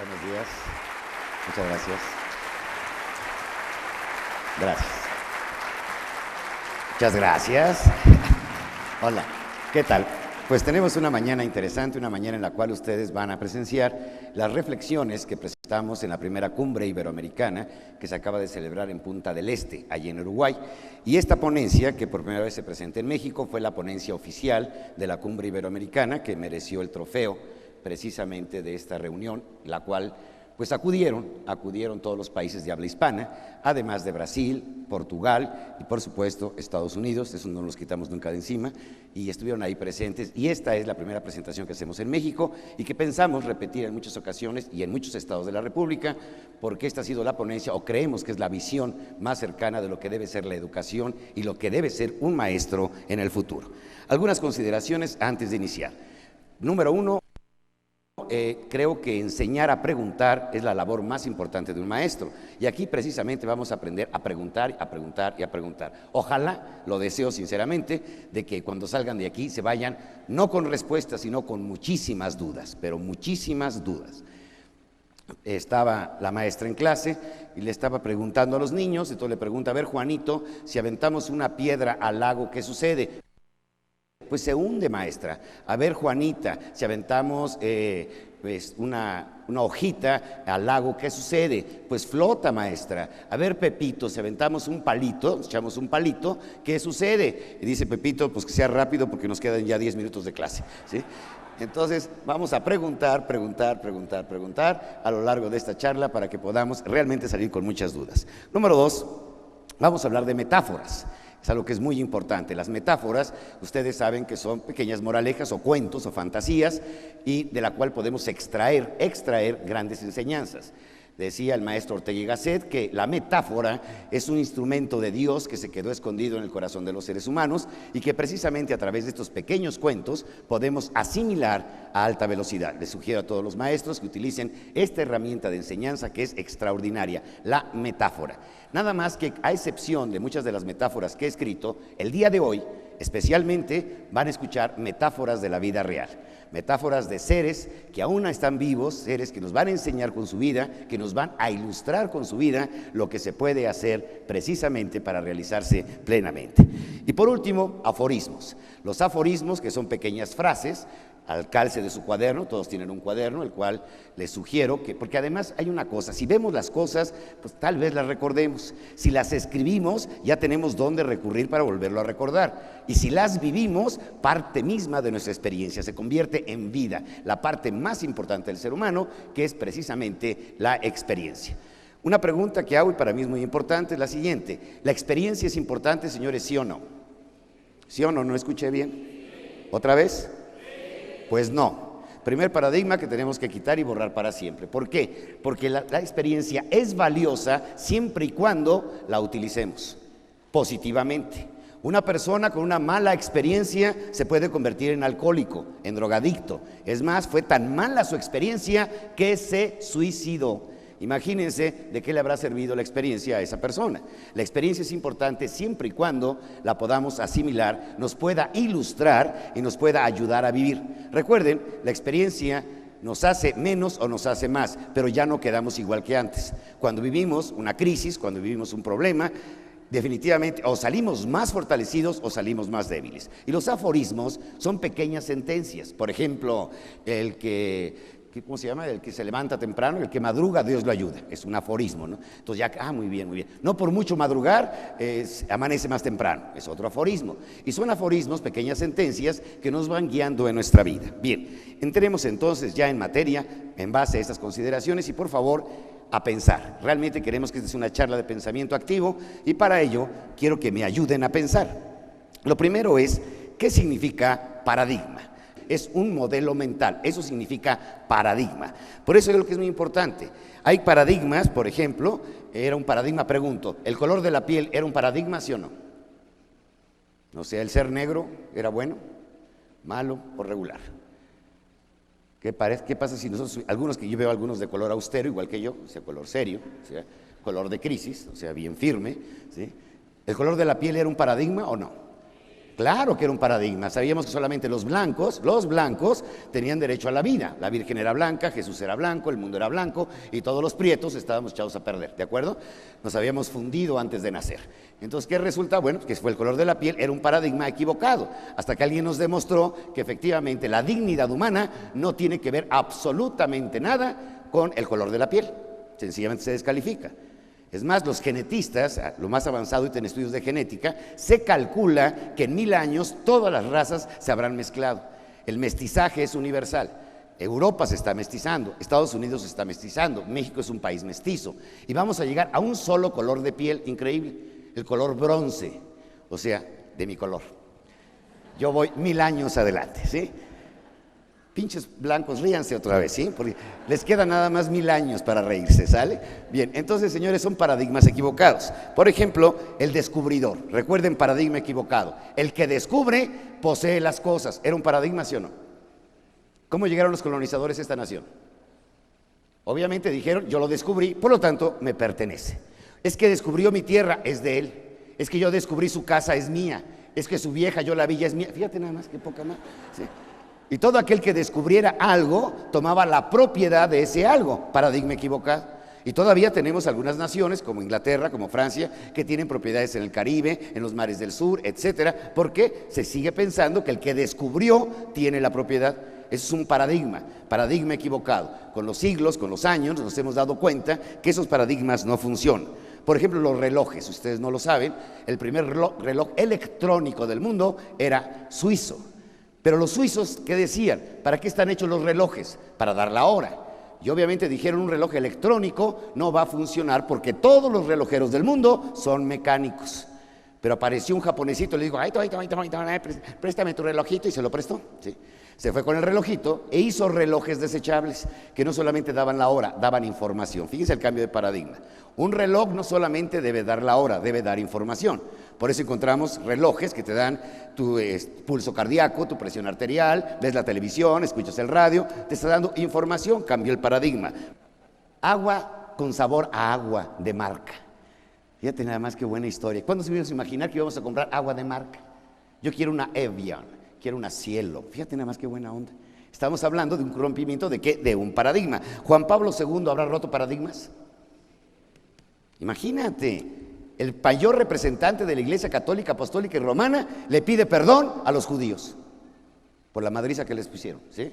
Buenos días. Muchas gracias. Gracias. Muchas gracias. Hola, ¿qué tal? Pues tenemos una mañana interesante, una mañana en la cual ustedes van a presenciar las reflexiones que presentamos en la primera cumbre iberoamericana que se acaba de celebrar en Punta del Este, allí en Uruguay. Y esta ponencia, que por primera vez se presenta en México, fue la ponencia oficial de la cumbre iberoamericana que mereció el trofeo precisamente de esta reunión, la cual pues acudieron todos los países de habla hispana, además de Brasil, Portugal y por supuesto Estados Unidos, eso no los quitamos nunca de encima, y estuvieron ahí presentes. Y esta es la primera presentación que hacemos en México y que pensamos repetir en muchas ocasiones y en muchos estados de la República, porque esta ha sido la ponencia, o creemos que es la visión más cercana de lo que debe ser la educación y lo que debe ser un maestro en el futuro. Algunas consideraciones antes de iniciar. Número uno, creo que enseñar a preguntar es la labor más importante de un maestro, y aquí precisamente vamos a aprender a preguntar, a preguntar y a preguntar. Ojalá, lo deseo sinceramente, de que cuando salgan de aquí se vayan no con respuestas, sino con muchísimas dudas, pero muchísimas dudas. Estaba la maestra en clase y le estaba preguntando a los niños, entonces le pregunta: a ver, Juanito, si aventamos una piedra al lago, ¿qué sucede? Pues se hunde, maestra. A ver, Juanita, si aventamos pues una hojita al lago, ¿qué sucede? Pues flota, maestra. A ver, Pepito, si aventamos un palito, echamos un palito, ¿qué sucede? Y dice Pepito: pues que sea rápido porque nos quedan ya 10 minutos de clase, ¿sí? Entonces vamos a preguntar a lo largo de esta charla para que podamos realmente salir con muchas dudas. Número dos, vamos a hablar de metáforas. Es algo que es muy importante. Las metáforas, ustedes saben que son pequeñas moralejas o cuentos o fantasías, y de la cual podemos extraer grandes enseñanzas. Decía el maestro Ortega y Gasset que la metáfora es un instrumento de Dios que se quedó escondido en el corazón de los seres humanos, y que precisamente a través de estos pequeños cuentos podemos asimilar a alta velocidad. Les sugiero a todos los maestros que utilicen esta herramienta de enseñanza que es extraordinaria, la metáfora. Nada más que, a excepción de muchas de las metáforas que he escrito, el día de hoy especialmente van a escuchar metáforas de la vida real, metáforas de seres que aún están vivos, seres que nos van a enseñar con su vida, que nos van a ilustrar con su vida lo que se puede hacer precisamente para realizarse plenamente. Y por último, aforismos. Los aforismos, que son pequeñas frases al calce de su cuaderno. Todos tienen un cuaderno, el cual les sugiero que, porque además hay una cosa: si vemos las cosas, pues tal vez las recordemos. Si las escribimos, ya tenemos dónde recurrir para volverlo a recordar. Y si las vivimos, parte misma de nuestra experiencia se convierte en vida, la parte más importante del ser humano, que es precisamente la experiencia. Una pregunta que hago, y para mí es muy importante, es la siguiente: ¿la experiencia es importante, señores, sí o no? ¿Sí o no? ¿No escuché bien? ¿Otra vez? Pues no. Primer paradigma que tenemos que quitar y borrar para siempre. ¿Por qué? Porque la experiencia es valiosa siempre y cuando la utilicemos positivamente. Una persona con una mala experiencia se puede convertir en alcohólico, en drogadicto. Es más, fue tan mala su experiencia que se suicidó. Imagínense de qué le habrá servido la experiencia a esa persona. La experiencia es importante siempre y cuando la podamos asimilar, nos pueda ilustrar y nos pueda ayudar a vivir. Recuerden, la experiencia nos hace menos o nos hace más, pero ya no quedamos igual que antes. Cuando vivimos una crisis, cuando vivimos un problema, definitivamente o salimos más fortalecidos o salimos más débiles. Y los aforismos son pequeñas sentencias. Por ejemplo, ¿cómo se llama? El que se levanta temprano, el que madruga, Dios lo ayuda. Es un aforismo, ¿no? Entonces ya, muy bien, muy bien. No por mucho madrugar, amanece más temprano. Es otro aforismo. Y son aforismos, pequeñas sentencias que nos van guiando en nuestra vida. Bien, entremos entonces ya en materia en base a estas consideraciones, y por favor, a pensar. Realmente queremos que esta sea una charla de pensamiento activo, y para ello quiero que me ayuden a pensar. Lo primero es: ¿qué significa paradigma? Es un modelo mental, eso significa paradigma. Por eso creo que es muy importante. Hay paradigmas, por ejemplo, era un paradigma, pregunto, ¿el color de la piel era un paradigma, sí o no? O sea, ¿el ser negro era bueno, malo o regular? ¿Qué pasa si nosotros, algunos, que yo veo algunos de color austero, igual que yo, o sea, color serio, o sea, color de crisis, o sea, bien firme, ¿sí? ¿El color de la piel era un paradigma o no? Claro que era un paradigma. Sabíamos que solamente los blancos tenían derecho a la vida. La Virgen era blanca, Jesús era blanco, el mundo era blanco y todos los prietos estábamos echados a perder, ¿de acuerdo? Nos habíamos fundido antes de nacer. Entonces, ¿qué resulta? Bueno, que fue el color de la piel, era un paradigma equivocado, hasta que alguien nos demostró que efectivamente la dignidad humana no tiene que ver absolutamente nada con el color de la piel. Sencillamente se descalifica. Es más, los genetistas, lo más avanzado y en estudios de genética, se calcula que en 1000 años todas las razas se habrán mezclado. El mestizaje es universal. Europa se está mestizando, Estados Unidos se está mestizando, México es un país mestizo. Y vamos a llegar a un solo color de piel increíble, el color bronce, o sea, de mi color. Yo voy 1000 años adelante, ¿sí? Pinches blancos, ríanse otra vez, ¿sí? Porque les quedan nada más 1000 años para reírse, ¿sale? Bien, entonces, señores, son paradigmas equivocados. Por ejemplo, el descubridor. Recuerden, paradigma equivocado. El que descubre posee las cosas. ¿Era un paradigma, sí o no? ¿Cómo llegaron los colonizadores a esta nación? Obviamente dijeron, yo lo descubrí, por lo tanto, me pertenece. Es que descubrió mi tierra, es de él. Es que yo descubrí su casa, es mía. Es que su vieja, yo la vi, ya es mía. Fíjate nada más, qué poca más. ¿Sí? Y todo aquel que descubriera algo tomaba la propiedad de ese algo, paradigma equivocado. Y todavía tenemos algunas naciones, como Inglaterra, como Francia, que tienen propiedades en el Caribe, en los mares del sur, etcétera, porque se sigue pensando que el que descubrió tiene la propiedad. Eso es un paradigma equivocado. Con los siglos, con los años, nos hemos dado cuenta que esos paradigmas no funcionan. Por ejemplo, los relojes, ustedes no lo saben, el primer reloj electrónico del mundo era suizo. Pero los suizos, ¿qué decían? ¿Para qué están hechos los relojes? Para dar la hora. Y obviamente dijeron, un reloj electrónico no va a funcionar porque todos los relojeros del mundo son mecánicos. Pero apareció un japonesito y le dijo, ay, préstame tu relojito, y se lo prestó. ¿Sí? Se fue con el relojito e hizo relojes desechables que no solamente daban la hora, daban información. Fíjense el cambio de paradigma. Un reloj no solamente debe dar la hora, debe dar información. Por eso encontramos relojes que te dan tu pulso cardíaco, tu presión arterial, ves la televisión, escuchas el radio, te está dando información, cambió el paradigma. Agua con sabor a agua de marca. Fíjate nada más qué buena historia. ¿Cuándo se iban a imaginar que íbamos a comprar agua de marca? Yo quiero una Evian, quiero una Cielo. Fíjate nada más qué buena onda. Estamos hablando de un rompimiento de ¿qué? De un paradigma. ¿Juan Pablo II habrá roto paradigmas? Imagínate, el mayor representante de la Iglesia Católica, Apostólica y Romana le pide perdón a los judíos por la madriza que les pusieron, ¿sí?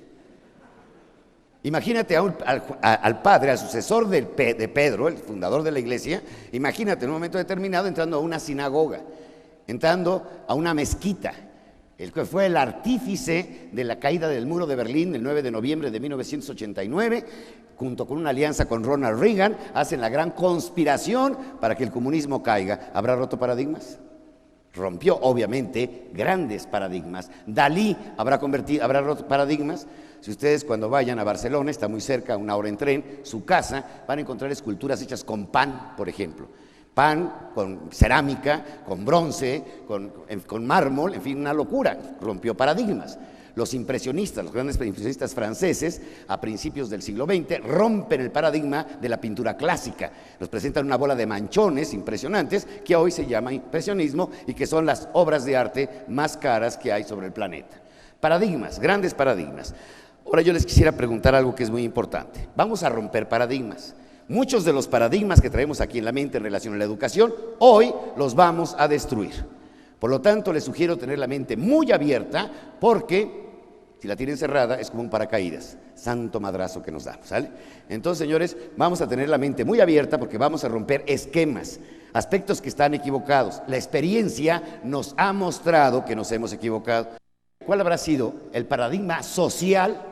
Imagínate al padre, al sucesor de Pedro, el fundador de la iglesia, imagínate en un momento determinado entrando a una sinagoga, entrando a una mezquita, el que fue el artífice de la caída del muro de Berlín el 9 de noviembre de 1989, junto con una alianza con Ronald Reagan, hacen la gran conspiración para que el comunismo caiga. ¿Habrá roto paradigmas? Rompió, obviamente, grandes paradigmas. Dalí habrá roto paradigmas. Si ustedes cuando vayan a Barcelona, está muy cerca, 1 hora en tren, su casa, van a encontrar esculturas hechas con pan, por ejemplo. Pan con cerámica, con bronce, con mármol, en fin, una locura. Rompió paradigmas. Los impresionistas, los grandes impresionistas franceses, a principios del siglo XX, rompen el paradigma de la pintura clásica. Nos presentan una bola de manchones impresionantes que hoy se llama impresionismo y que son las obras de arte más caras que hay sobre el planeta. Paradigmas, grandes paradigmas. Ahora yo les quisiera preguntar algo que es muy importante. Vamos a romper paradigmas. Muchos de los paradigmas que traemos aquí en la mente en relación a la educación, hoy los vamos a destruir. Por lo tanto, les sugiero tener la mente muy abierta porque si la tienen cerrada es como un paracaídas. Santo madrazo que nos damos, ¿sale? Entonces, señores, vamos a tener la mente muy abierta porque vamos a romper esquemas, aspectos que están equivocados. La experiencia nos ha mostrado que nos hemos equivocado. ¿Cuál habrá sido el paradigma social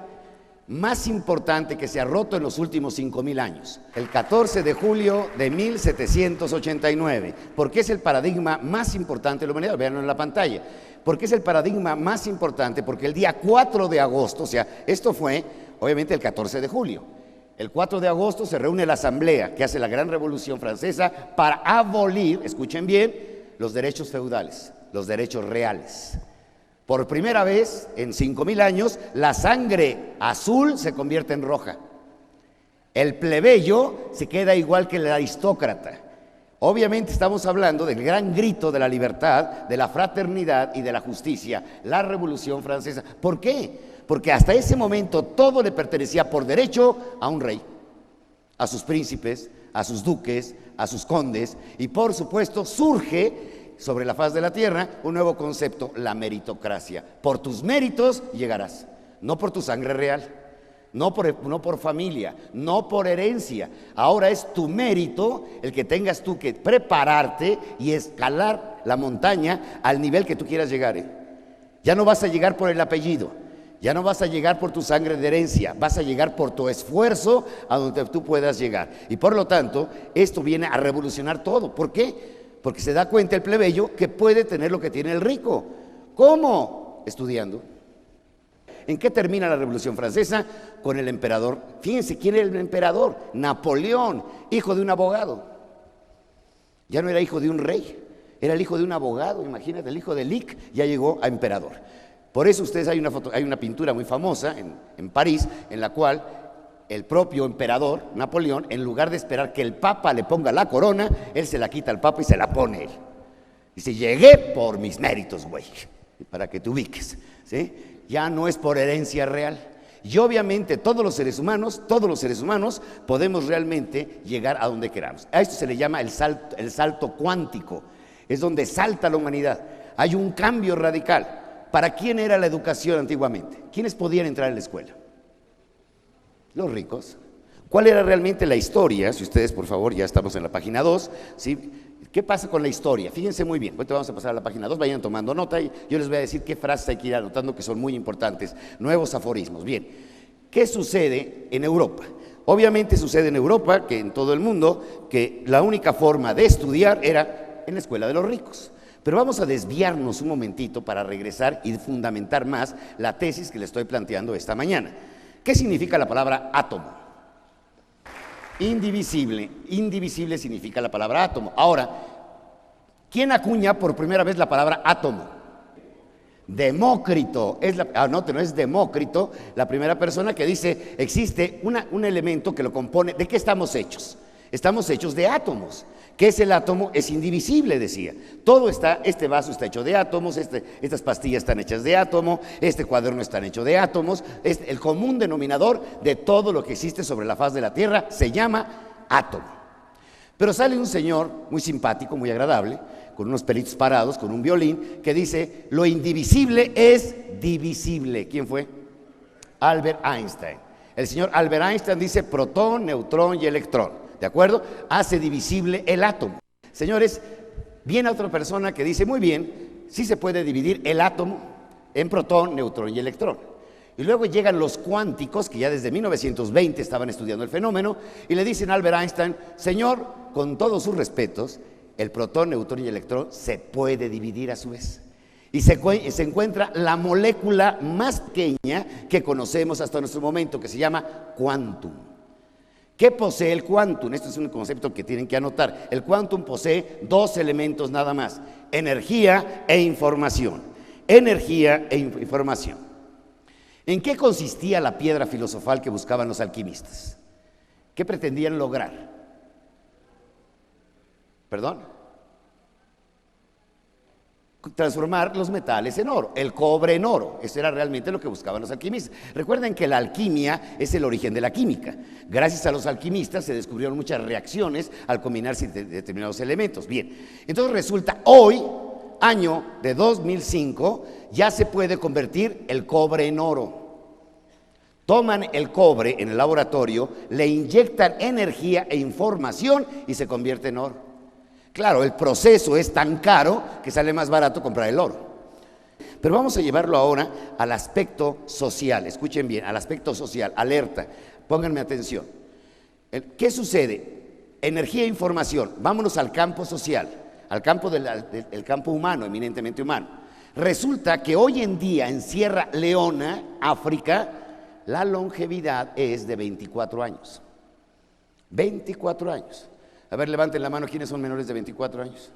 más importante que se ha roto en los últimos 5000 años? El 14 de julio de 1789. ¿Por qué es el paradigma más importante de la humanidad? Véanlo en la pantalla. ¿Por qué es el paradigma más importante? Porque el día 4 de agosto, o sea, esto fue obviamente el 14 de julio. El 4 de agosto se reúne la asamblea que hace la gran revolución francesa para abolir, escuchen bien, los derechos feudales, los derechos reales. Por primera vez en 5000 años, la sangre azul se convierte en roja. El plebeyo se queda igual que el aristócrata. Obviamente estamos hablando del gran grito de la libertad, de la fraternidad y de la justicia, la Revolución Francesa. ¿Por qué? Porque hasta ese momento todo le pertenecía por derecho a un rey, a sus príncipes, a sus duques, a sus condes, y por supuesto surge sobre la faz de la tierra un nuevo concepto, la meritocracia. Por tus méritos llegarás, no por tu sangre real. No por familia, no por herencia. Ahora es tu mérito el que tengas tú que prepararte y escalar la montaña al nivel que tú quieras llegar. Ya no vas a llegar por el apellido, ya no vas a llegar por tu sangre de herencia, vas a llegar por tu esfuerzo a donde tú puedas llegar. Y por lo tanto, esto viene a revolucionar todo. ¿Por qué? Porque se da cuenta el plebeyo que puede tener lo que tiene el rico. ¿Cómo? Estudiando. ¿En qué termina la Revolución Francesa? Con el emperador. Fíjense, ¿quién era el emperador? Napoleón, hijo de un abogado. Ya no era hijo de un rey, era el hijo de un abogado. Imagínate, el hijo de Lick ya llegó a emperador. Por eso ustedes hay una pintura muy famosa en París, en la cual el propio emperador, Napoleón, en lugar de esperar que el papa le ponga la corona, él se la quita al papa y se la pone él. Dice, llegué por mis méritos, güey, para que te ubiques, ¿sí? Ya no es por herencia real. Y obviamente todos los seres humanos podemos realmente llegar a donde queramos. A esto se le llama el salto cuántico. Es donde salta la humanidad. Hay un cambio radical. ¿Para quién era la educación antiguamente? ¿Quiénes podían entrar a la escuela? Los ricos. ¿Cuál era realmente la historia? Si ustedes, por favor, ya estamos en la página 2, ¿sí? ¿Qué pasa con la historia? Fíjense muy bien. Ahorita vamos a pasar a la página 2, vayan tomando nota y yo les voy a decir qué frases hay que ir anotando que son muy importantes, nuevos aforismos. Bien, ¿qué sucede en Europa? Obviamente sucede en Europa, que en todo el mundo, que la única forma de estudiar era en la escuela de los ricos. Pero vamos a desviarnos un momentito para regresar y fundamentar más la tesis que les estoy planteando esta mañana. ¿Qué significa la palabra átomo? Indivisible. Indivisible significa la palabra átomo. Ahora, ¿quién acuña por primera vez la palabra átomo? Demócrito. No es Demócrito, la primera persona que dice, existe un elemento que lo compone. ¿De qué estamos hechos? Estamos hechos de átomos. ¿Qué es el átomo? Es indivisible, decía. Este vaso está hecho de átomos, estas pastillas están hechas de átomo, este cuaderno está hecho de átomos. El común denominador de todo lo que existe sobre la faz de la Tierra se llama átomo. Pero sale un señor muy simpático, muy agradable, con unos pelitos parados, con un violín, que dice, lo indivisible es divisible. ¿Quién fue? Albert Einstein. El señor Albert Einstein dice protón, neutrón y electrón. ¿De acuerdo? Hace divisible el átomo. Señores, viene otra persona que dice, muy bien, sí se puede dividir el átomo en protón, neutrón y electrón. Y luego llegan los cuánticos, que ya desde 1920 estaban estudiando el fenómeno, y le dicen a Albert Einstein, señor, con todos sus respetos, el protón, neutrón y electrón se puede dividir a su vez. Y se encuentra la molécula más pequeña que conocemos hasta nuestro momento, que se llama quantum. ¿Qué posee el quantum? Esto es un concepto que tienen que anotar. El quantum posee dos elementos nada más: energía e información. Energía e información. ¿En qué consistía la piedra filosofal que buscaban los alquimistas? ¿Qué pretendían lograr? ¿Perdón? Transformar los metales en oro, el cobre en oro. Eso era realmente lo que buscaban los alquimistas. Recuerden que la alquimia es el origen de la química. Gracias a los alquimistas se descubrieron muchas reacciones al combinarse determinados elementos. Bien, entonces resulta hoy, año de 2005, ya se puede convertir el cobre en oro. Toman el cobre en el laboratorio, le inyectan energía e información y se convierte en oro. Claro, el proceso es tan caro que sale más barato comprar el oro. Pero vamos a llevarlo ahora al aspecto social. Escuchen bien, al aspecto social, alerta, pónganme atención. ¿Qué sucede? Energía e información. Vámonos al campo social, al campo del campo humano, eminentemente humano. Resulta que hoy en día en Sierra Leona, África, la longevidad es de 24 años. 24 años. A ver, levanten la mano, ¿quiénes son menores de 24 años?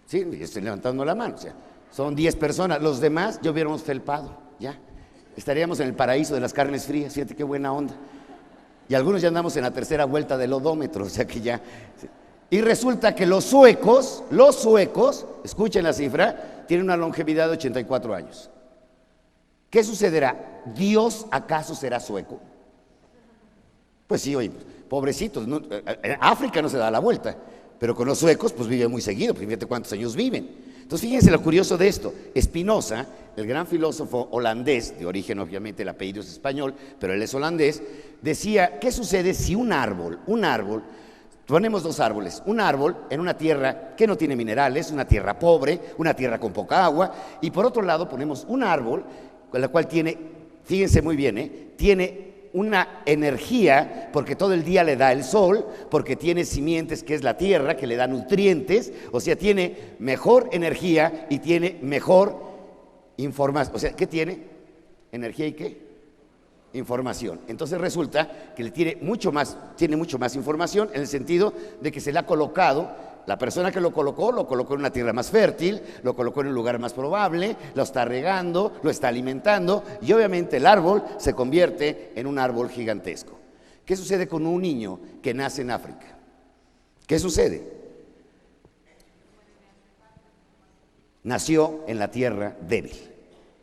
Sí, estoy levantando la mano, o sea, son 10 personas, los demás ya hubiéramos felpado, ya. Estaríamos en el paraíso de las carnes frías, fíjate qué buena onda. Y algunos ya andamos en la tercera vuelta del odómetro, o sea que ya. Y resulta que los suecos, escuchen la cifra, tienen una longevidad de 84 años. ¿Qué sucederá? ¿Dios acaso será sueco? Pues sí, oye, pobrecitos, ¿no? En África no se da la vuelta, pero con los suecos pues viven muy seguido, pues fíjate cuántos años viven. Entonces fíjense lo curioso de esto. Spinoza, el gran filósofo holandés, de origen obviamente el apellido es español, pero él es holandés, decía, ¿qué sucede si un árbol, ponemos dos árboles, un árbol en una tierra que no tiene minerales, una tierra pobre, una tierra con poca agua, y por otro lado ponemos un árbol con la cual tiene, fíjense muy bien, tiene una energía, porque todo el día le da el sol, porque tiene simientes que es la tierra, que le da nutrientes, o sea, tiene mejor energía y tiene mejor información. O sea, ¿qué tiene? ¿Energía y qué? Información. Entonces resulta que tiene mucho más información en el sentido de que se le ha colocado. La persona que lo colocó en una tierra más fértil, lo colocó en un lugar más probable, lo está regando, lo está alimentando y obviamente el árbol se convierte en un árbol gigantesco. ¿Qué sucede con un niño que nace en África? ¿Qué sucede? Nació en la tierra débil,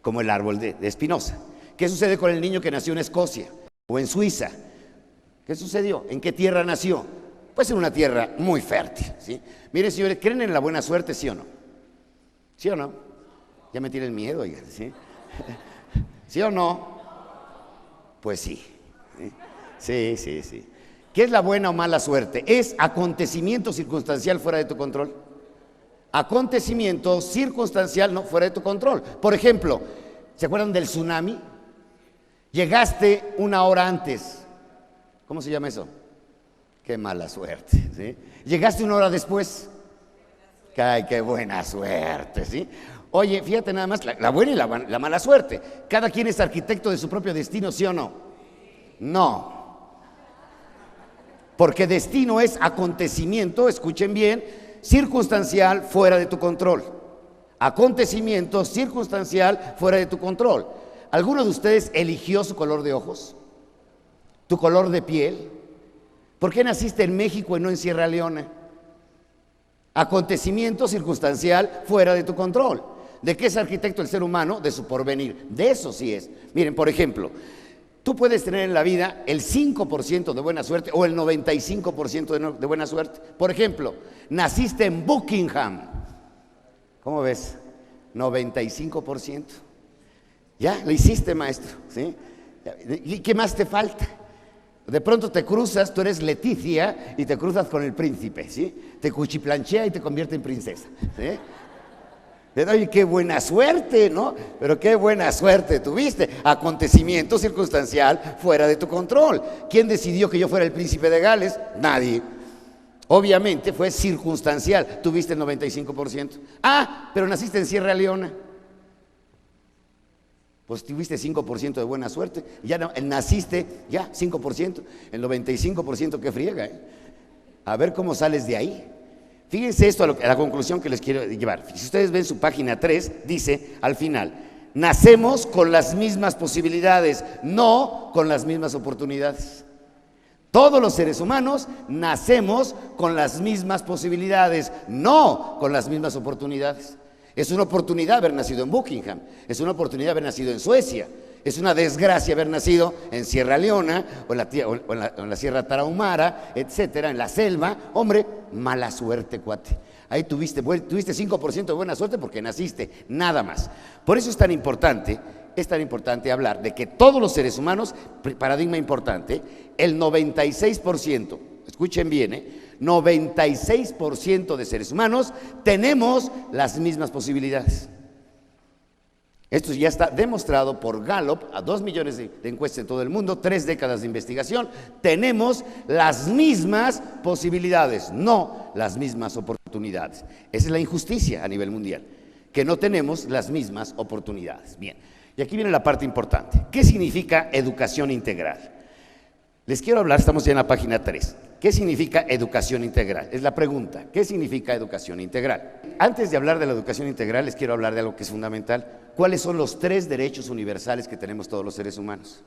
como el árbol de Spinoza. ¿Qué sucede con el niño que nació en Escocia o en Suiza? ¿Qué sucedió? ¿En qué tierra nació? Pues en una tierra muy fértil, ¿sí? Miren, señores, ¿creen en la buena suerte, sí o no? ¿Sí o no? Ya me tienen miedo, oigan, ¿sí? ¿Sí o no? Pues sí. Sí. ¿Qué es la buena o mala suerte? Es acontecimiento circunstancial fuera de tu control. Acontecimiento circunstancial no fuera de tu control. Por ejemplo, ¿se acuerdan del tsunami? Llegaste una hora antes. ¿Cómo se llama eso? Qué mala suerte, ¿sí? Llegaste una hora después. ¡Ay, qué buena suerte!, ¿sí? Oye, fíjate nada más, la buena y la mala suerte. Cada quien es arquitecto de su propio destino, ¿sí o no? No. Porque destino es acontecimiento, escuchen bien, circunstancial fuera de tu control. Acontecimiento circunstancial fuera de tu control. ¿Alguno de ustedes eligió su color de ojos? ¿Tu color de piel? ¿Por qué naciste en México y no en Sierra Leona? Acontecimiento circunstancial fuera de tu control. ¿De qué es arquitecto el ser humano? De su porvenir. De eso sí es. Miren, por ejemplo, tú puedes tener en la vida el 5% de buena suerte o el 95% de buena suerte. Por ejemplo, naciste en Buckingham. ¿Cómo ves? 95%. Ya, lo hiciste, maestro, ¿sí? ¿Y qué más te falta? De pronto te cruzas, tú eres Leticia y te cruzas con el príncipe, ¿sí? Te cuchiplanchea y te convierte en princesa, ¿sí? Oye, qué buena suerte, ¿no? Pero qué buena suerte tuviste. Acontecimiento circunstancial fuera de tu control. ¿Quién decidió que yo fuera el príncipe de Gales? Nadie. Obviamente fue circunstancial. Tuviste el 95%. Ah, pero naciste en Sierra Leona. Pues tuviste 5% de buena suerte, ya no, naciste, ya 5%, el 95% que friega, ¿eh? A ver cómo sales de ahí. Fíjense esto, a la conclusión que les quiero llevar. Si ustedes ven su página 3, dice al final, nacemos con las mismas posibilidades, no con las mismas oportunidades. Todos los seres humanos nacemos con las mismas posibilidades, no con las mismas oportunidades. Es una oportunidad haber nacido en Buckingham, es una oportunidad haber nacido en Suecia, es una desgracia haber nacido en Sierra Leona o en la Sierra Tarahumara, etcétera, en la selva. Hombre, mala suerte, cuate. Ahí tuviste 5% de buena suerte porque naciste, nada más. Por eso es tan importante hablar de que todos los seres humanos, paradigma importante, el 96%, escuchen bien, 96% de seres humanos tenemos las mismas posibilidades. Esto ya está demostrado por Gallup, a 2 millones de encuestas en todo el mundo, 3 décadas de investigación. Tenemos las mismas posibilidades, no las mismas oportunidades. Esa es la injusticia a nivel mundial, que no tenemos las mismas oportunidades. Bien, y aquí viene la parte importante. ¿Qué significa educación integral? Les quiero hablar, estamos ya en la página 3. ¿Qué significa educación integral? Es la pregunta. ¿Qué significa educación integral? Antes de hablar de la educación integral, les quiero hablar de algo que es fundamental. ¿Cuáles son los 3 derechos universales que tenemos todos los seres humanos?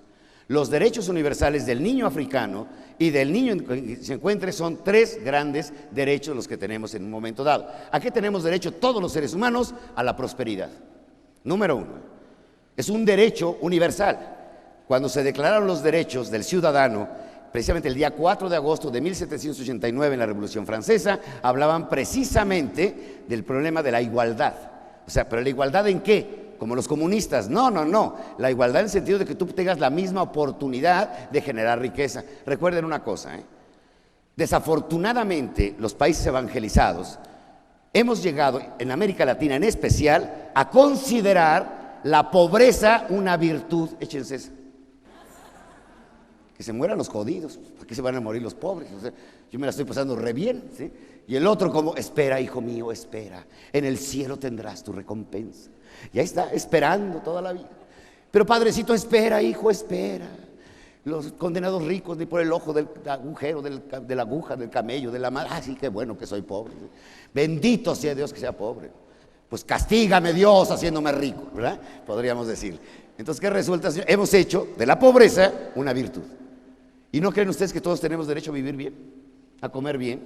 Los derechos universales del niño africano y del niño que se encuentre son tres grandes derechos los que tenemos en un momento dado. ¿A qué tenemos derecho todos los seres humanos? A la prosperidad. Número uno, es un derecho universal. Cuando se declararon los derechos del ciudadano, precisamente el día 4 de agosto de 1789 en la Revolución Francesa, hablaban precisamente del problema de la igualdad. O sea, ¿pero la igualdad en qué? Como los comunistas. No. La igualdad en el sentido de que tú tengas la misma oportunidad de generar riqueza. Recuerden una cosa, desafortunadamente los países evangelizados hemos llegado, en América Latina en especial, a considerar la pobreza una virtud. Échense esa. Que se mueran los jodidos, ¿para qué se van a morir los pobres? O sea, yo me la estoy pasando re bien, ¿sí? Y el otro como, espera, hijo mío, espera, en el cielo tendrás tu recompensa. Y ahí está, esperando toda la vida. Pero padrecito, espera, hijo, espera. Los condenados ricos ni por el ojo del agujero, de la aguja, del camello, de la madre. Ah, sí, qué bueno que soy pobre. Bendito sea Dios que sea pobre. Pues castígame Dios haciéndome rico, ¿verdad? Podríamos decir. Entonces, ¿qué resulta? Hemos hecho de la pobreza una virtud. ¿Y no creen ustedes que todos tenemos derecho a vivir bien, a comer bien,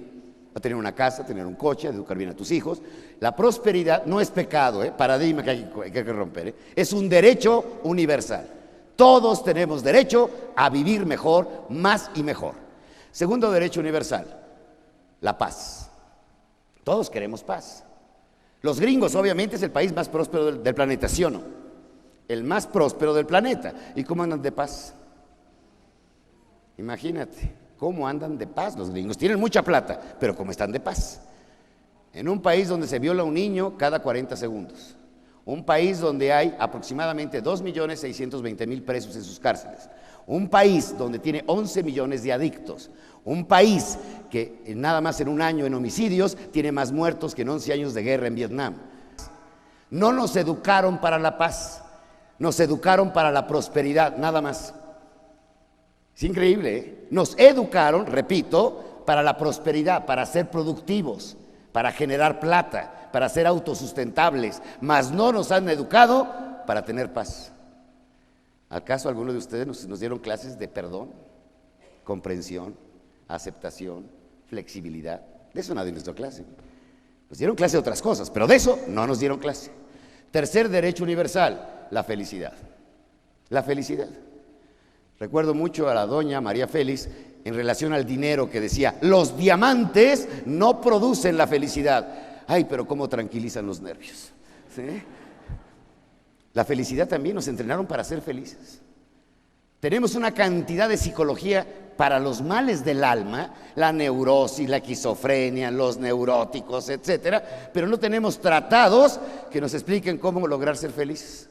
a tener una casa, a tener un coche, a educar bien a tus hijos? La prosperidad no es pecado, paradigma que hay que romper, es un derecho universal. Todos tenemos derecho a vivir mejor, más y mejor. Segundo derecho universal, la paz. Todos queremos paz. Los gringos obviamente es el país más próspero del planeta, ¿sí o no? El más próspero del planeta. ¿Y cómo andan de paz? Imagínate, ¿cómo andan de paz los gringos? Tienen mucha plata, pero ¿cómo están de paz? En un país donde se viola a un niño cada 40 segundos. Un país donde hay aproximadamente 2.620.000 presos en sus cárceles. Un país donde tiene 11 millones de adictos. Un país que nada más en un año en homicidios tiene más muertos que en 11 años de guerra en Vietnam. No nos educaron para la paz, nos educaron para la prosperidad, nada más. Es increíble, ¿eh? Nos educaron, repito, para la prosperidad, para ser productivos, para generar plata, para ser autosustentables, mas no nos han educado para tener paz. ¿Acaso algunos de ustedes nos dieron clases de perdón, comprensión, aceptación, flexibilidad? De eso nadie nos dio clase. Nos dieron clase de otras cosas, pero de eso no nos dieron clase. Tercer derecho universal, la felicidad. La felicidad. Recuerdo mucho a la doña María Félix en relación al dinero que decía, los diamantes no producen la felicidad. Ay, pero cómo tranquilizan los nervios, ¿sí? La felicidad también nos entrenaron para ser felices. Tenemos una cantidad de psicología para los males del alma, la neurosis, la esquizofrenia, los neuróticos, etcétera, pero no tenemos tratados que nos expliquen cómo lograr ser felices.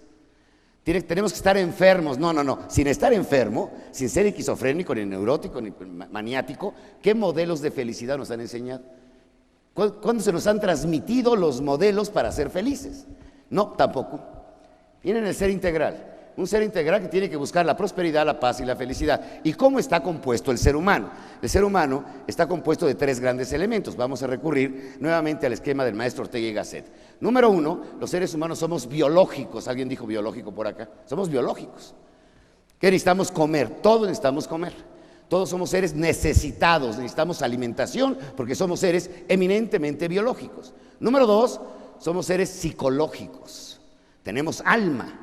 Tenemos que estar enfermos, no, sin estar enfermo, sin ser esquizofrénico, ni neurótico, ni maniático. ¿Qué modelos de felicidad nos han enseñado? ¿Cuándo se nos han transmitido los modelos para ser felices? No, tampoco. Viene el ser integral, un ser integral que tiene que buscar la prosperidad, la paz y la felicidad. ¿Y cómo está compuesto el ser humano? El ser humano está compuesto de tres grandes elementos. Vamos a recurrir nuevamente al esquema del maestro Ortega y Gasset. Número uno, los seres humanos somos biológicos. ¿Alguien dijo biológico por acá? Somos biológicos. ¿Qué necesitamos comer? Todos necesitamos comer. Todos somos seres necesitados, necesitamos alimentación porque somos seres eminentemente biológicos. Número dos, somos seres psicológicos. Tenemos alma.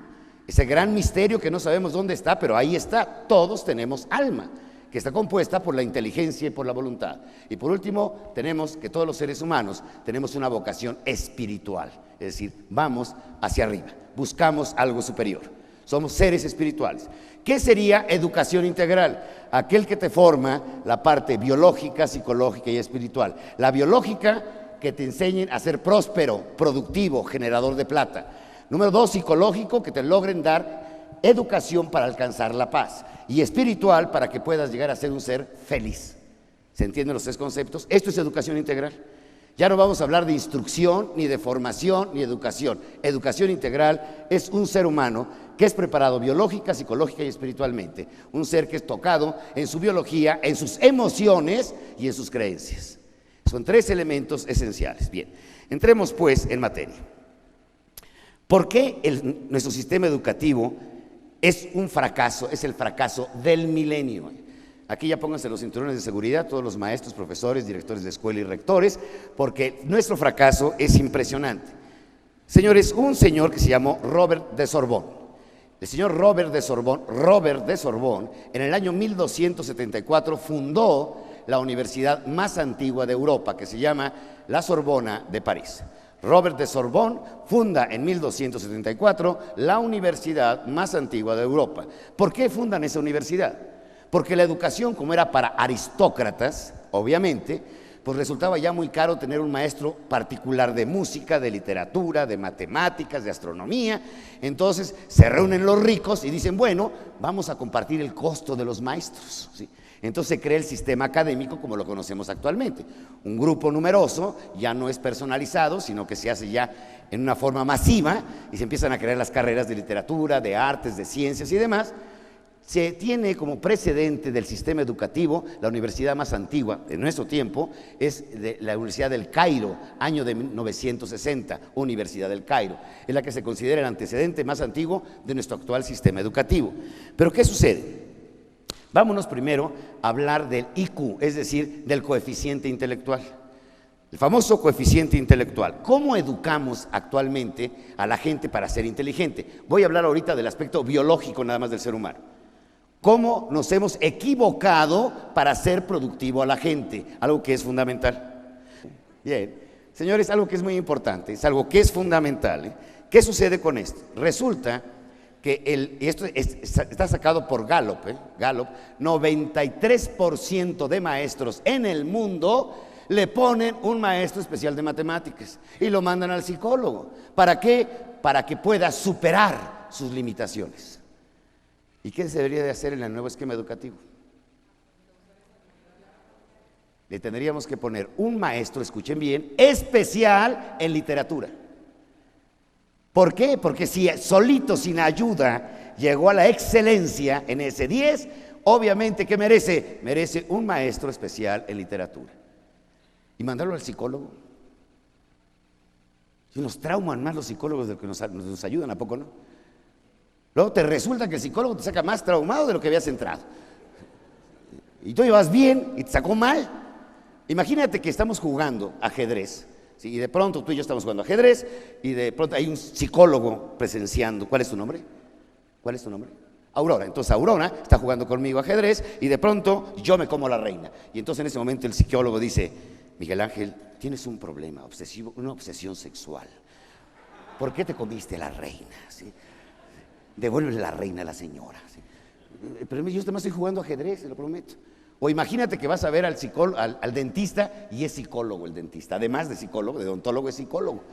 Ese gran misterio que no sabemos dónde está, pero ahí está. Todos tenemos alma, que está compuesta por la inteligencia y por la voluntad. Y por último, tenemos que todos los seres humanos tenemos una vocación espiritual, es decir, vamos hacia arriba, buscamos algo superior. Somos seres espirituales. ¿Qué sería educación integral? Aquel que te forma la parte biológica, psicológica y espiritual. La biológica, que te enseñen a ser próspero, productivo, generador de plata. Número dos, psicológico, que te logren dar educación para alcanzar la paz. Y espiritual, para que puedas llegar a ser un ser feliz. ¿Se entienden los tres conceptos? Esto es educación integral. Ya no vamos a hablar de instrucción, ni de formación, ni educación. Educación integral es un ser humano que es preparado biológica, psicológica y espiritualmente. Un ser que es tocado en su biología, en sus emociones y en sus creencias. Son tres elementos esenciales. Bien, entremos pues en materia. ¿Por qué nuestro sistema educativo es un fracaso, es el fracaso del milenio. Aquí ya pónganse los cinturones de seguridad, todos los maestros, profesores, directores de escuela y rectores, porque nuestro fracaso es impresionante. Señores, un señor que se llamó Robert de Sorbonne, el señor Robert de Sorbonne, en el año 1274 fundó la universidad más antigua de Europa, que se llama la Sorbona de París. Robert de Sorbonne funda en 1274 la universidad más antigua de Europa. ¿Por qué fundan esa universidad? Porque la educación, como era para aristócratas, obviamente, pues resultaba ya muy caro tener un maestro particular de música, de literatura, de matemáticas, de astronomía. Entonces se reúnen los ricos y dicen, bueno, vamos a compartir el costo de los maestros, ¿sí? Entonces se crea el sistema académico como lo conocemos actualmente. Un grupo numeroso, ya no es personalizado, sino que se hace ya en una forma masiva y se empiezan a crear las carreras de literatura, de artes, de ciencias y demás. Se tiene como precedente del sistema educativo la universidad más antigua de nuestro tiempo, es la Universidad del Cairo, año de 1960, Universidad del Cairo. Es la que se considera el antecedente más antiguo de nuestro actual sistema educativo. Pero ¿qué sucede? Vámonos primero a hablar del IQ, es decir, del coeficiente intelectual. El famoso coeficiente intelectual. ¿Cómo educamos actualmente a la gente para ser inteligente? Voy a hablar ahorita del aspecto biológico nada más del ser humano. ¿Cómo nos hemos equivocado para hacer productivo a la gente? Algo que es fundamental. Bien, señores, algo que es muy importante, es algo que es fundamental, ¿eh? ¿Qué sucede con esto? Resulta que esto está sacado por Gallup, Gallup, 93% de maestros en el mundo le ponen un maestro especial de matemáticas y lo mandan al psicólogo. ¿Para qué? Para que pueda superar sus limitaciones. ¿Y qué se debería de hacer en el nuevo esquema educativo? Le tendríamos que poner un maestro, escuchen bien, especial en literatura. ¿Por qué? Porque si solito, sin ayuda, llegó a la excelencia en ese 10, obviamente, ¿qué merece? Merece un maestro especial en literatura. Y mandarlo al psicólogo. Si nos trauman más los psicólogos de lo que nos ayudan, ¿a poco no? Luego te resulta que el psicólogo te saca más traumado de lo que habías entrado. Y tú ibas bien y te sacó mal. Imagínate que estamos jugando ajedrez. ¿Sí? Y de pronto tú y yo estamos jugando ajedrez y de pronto hay un psicólogo presenciando. ¿Cuál es tu nombre? ¿Cuál es tu nombre? Aurora. Entonces Aurora está jugando conmigo ajedrez y de pronto yo me como la reina. Y entonces en ese momento el psicólogo dice, Miguel Ángel, tienes un problema obsesivo, una obsesión sexual. ¿Por qué te comiste la reina? ¿Sí? Devuélvele la reina a la señora. ¿Sí? Pero yo estoy jugando ajedrez, se lo prometo. O imagínate que vas a ver al dentista y es psicólogo el dentista. Además de psicólogo, de odontólogo, es psicólogo.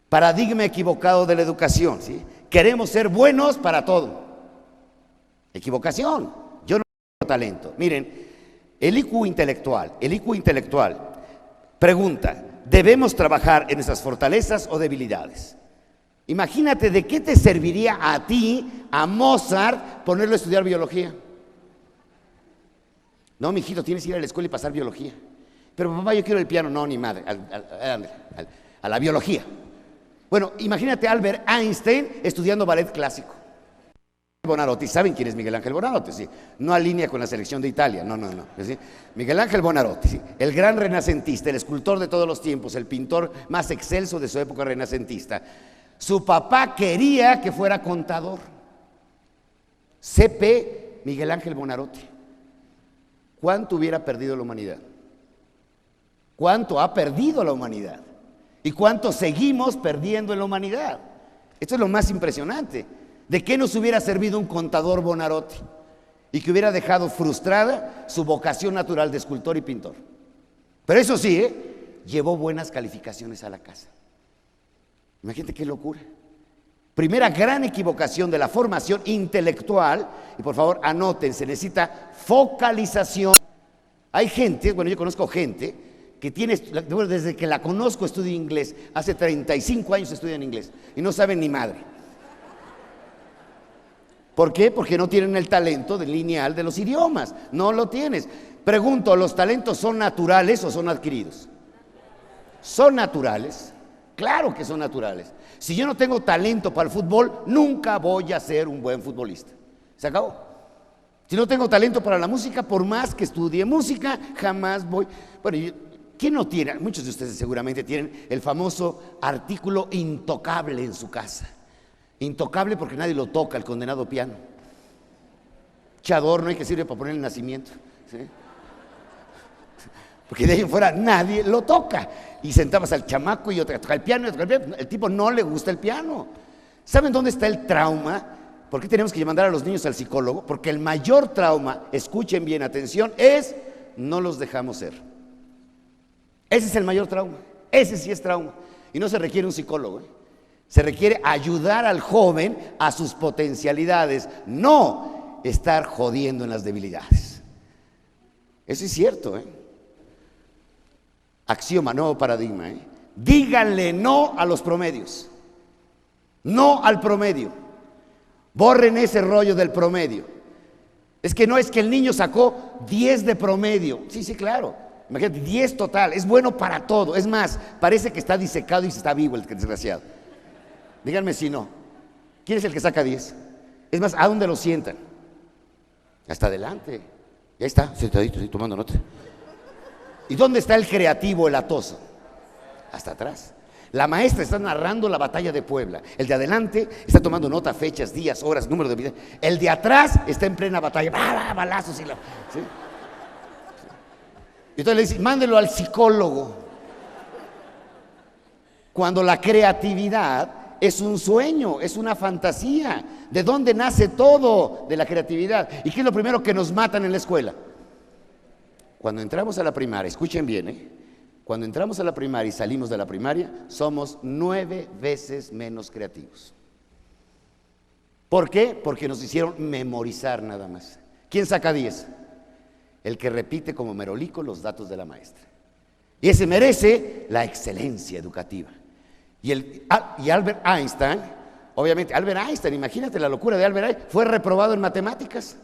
Paradigma equivocado de la educación, ¿sí? Queremos ser buenos para todo. Equivocación. Yo no tengo talento. Miren, el IQ intelectual pregunta, ¿debemos trabajar en nuestras fortalezas o debilidades? Imagínate de qué te serviría a ti, a Mozart, ponerlo a estudiar biología. No, mijito, tienes que ir a la escuela y pasar biología. Pero papá, yo quiero el piano. No, ni madre, a la biología. Bueno, imagínate a Albert Einstein estudiando ballet clásico. Buonarroti, ¿saben quién es Miguel Ángel Buonarroti? Sí. No alinea con la selección de Italia, no. ¿Sí? Miguel Ángel Buonarroti, sí. El gran renacentista, el escultor de todos los tiempos, el pintor más excelso de su época renacentista. Su papá quería que fuera contador. C.P. Miguel Ángel Buonarroti. ¿Cuánto hubiera perdido la humanidad? ¿Cuánto ha perdido la humanidad? ¿Y cuánto seguimos perdiendo en la humanidad? Esto es lo más impresionante. ¿De qué nos hubiera servido un contador Buonarroti? Y que hubiera dejado frustrada su vocación natural de escultor y pintor. Pero eso sí, llevó buenas calificaciones a la casa. Imagínate qué locura. Primera gran equivocación de la formación intelectual, y por favor anoten, se necesita focalización. Hay gente, bueno, yo conozco gente que tiene, bueno, desde que la conozco estudia inglés, hace 35 años estudian inglés y no saben ni madre. ¿Por qué? Porque no tienen el talento lineal de los idiomas, no lo tienes. Pregunto, ¿los talentos son naturales o son adquiridos? Son naturales. Claro que son naturales. Si yo no tengo talento para el fútbol, nunca voy a ser un buen futbolista. Se acabó. Si no tengo talento para la música, por más que estudie música, jamás voy. Bueno, ¿quién no tiene? Muchos de ustedes seguramente tienen el famoso artículo intocable en su casa. Intocable porque nadie lo toca, el condenado piano. Adorno y que sirve para poner el nacimiento, ¿sí? Porque de ahí en fuera nadie lo toca. Y sentabas al chamaco y otro toca el piano, el tipo no le gusta el piano. ¿Saben dónde está el trauma? ¿Por qué tenemos que mandar a los niños al psicólogo? Porque el mayor trauma, escuchen bien, atención, es no los dejamos ser. Ese es el mayor trauma. Ese sí es trauma. Y no se requiere un psicólogo, ¿eh? Se requiere ayudar al joven a sus potencialidades, no estar jodiendo en las debilidades. Eso es cierto, ¿eh? Axioma, nuevo paradigma, ¿eh? Díganle no a los promedios. No al promedio. Borren ese rollo del promedio. Es que no es que el niño sacó 10 de promedio. Sí, sí, claro. Imagínate, 10 total. Es bueno para todo. Es más, parece que está disecado y está vivo el desgraciado. Díganme si no. ¿Quién es el que saca 10? Es más, ¿a dónde lo sientan? Hasta adelante. Ya está, sentadito, estoy tomando nota. ¿Y dónde está el creativo, el atoso? Hasta atrás. La maestra está narrando la batalla de Puebla. El de adelante está tomando nota, fechas, días, horas, número de vida. El de atrás está en plena batalla. Balazos y la... ¿sí? Y entonces le dice, mándelo al psicólogo. Cuando la creatividad es un sueño, es una fantasía. ¿De dónde nace todo? De la creatividad. ¿Y qué es lo primero que nos matan en la escuela? Cuando entramos a la primaria, escuchen bien, ¿eh? Cuando entramos a la primaria y salimos de la primaria, somos 9 veces menos creativos. ¿Por qué? Porque nos hicieron memorizar nada más. ¿Quién saca 10? El que repite como merolico los datos de la maestra. Y ese merece la excelencia educativa. Y Albert Einstein, obviamente, Albert Einstein, imagínate la locura de Albert Einstein, fue reprobado en matemáticas.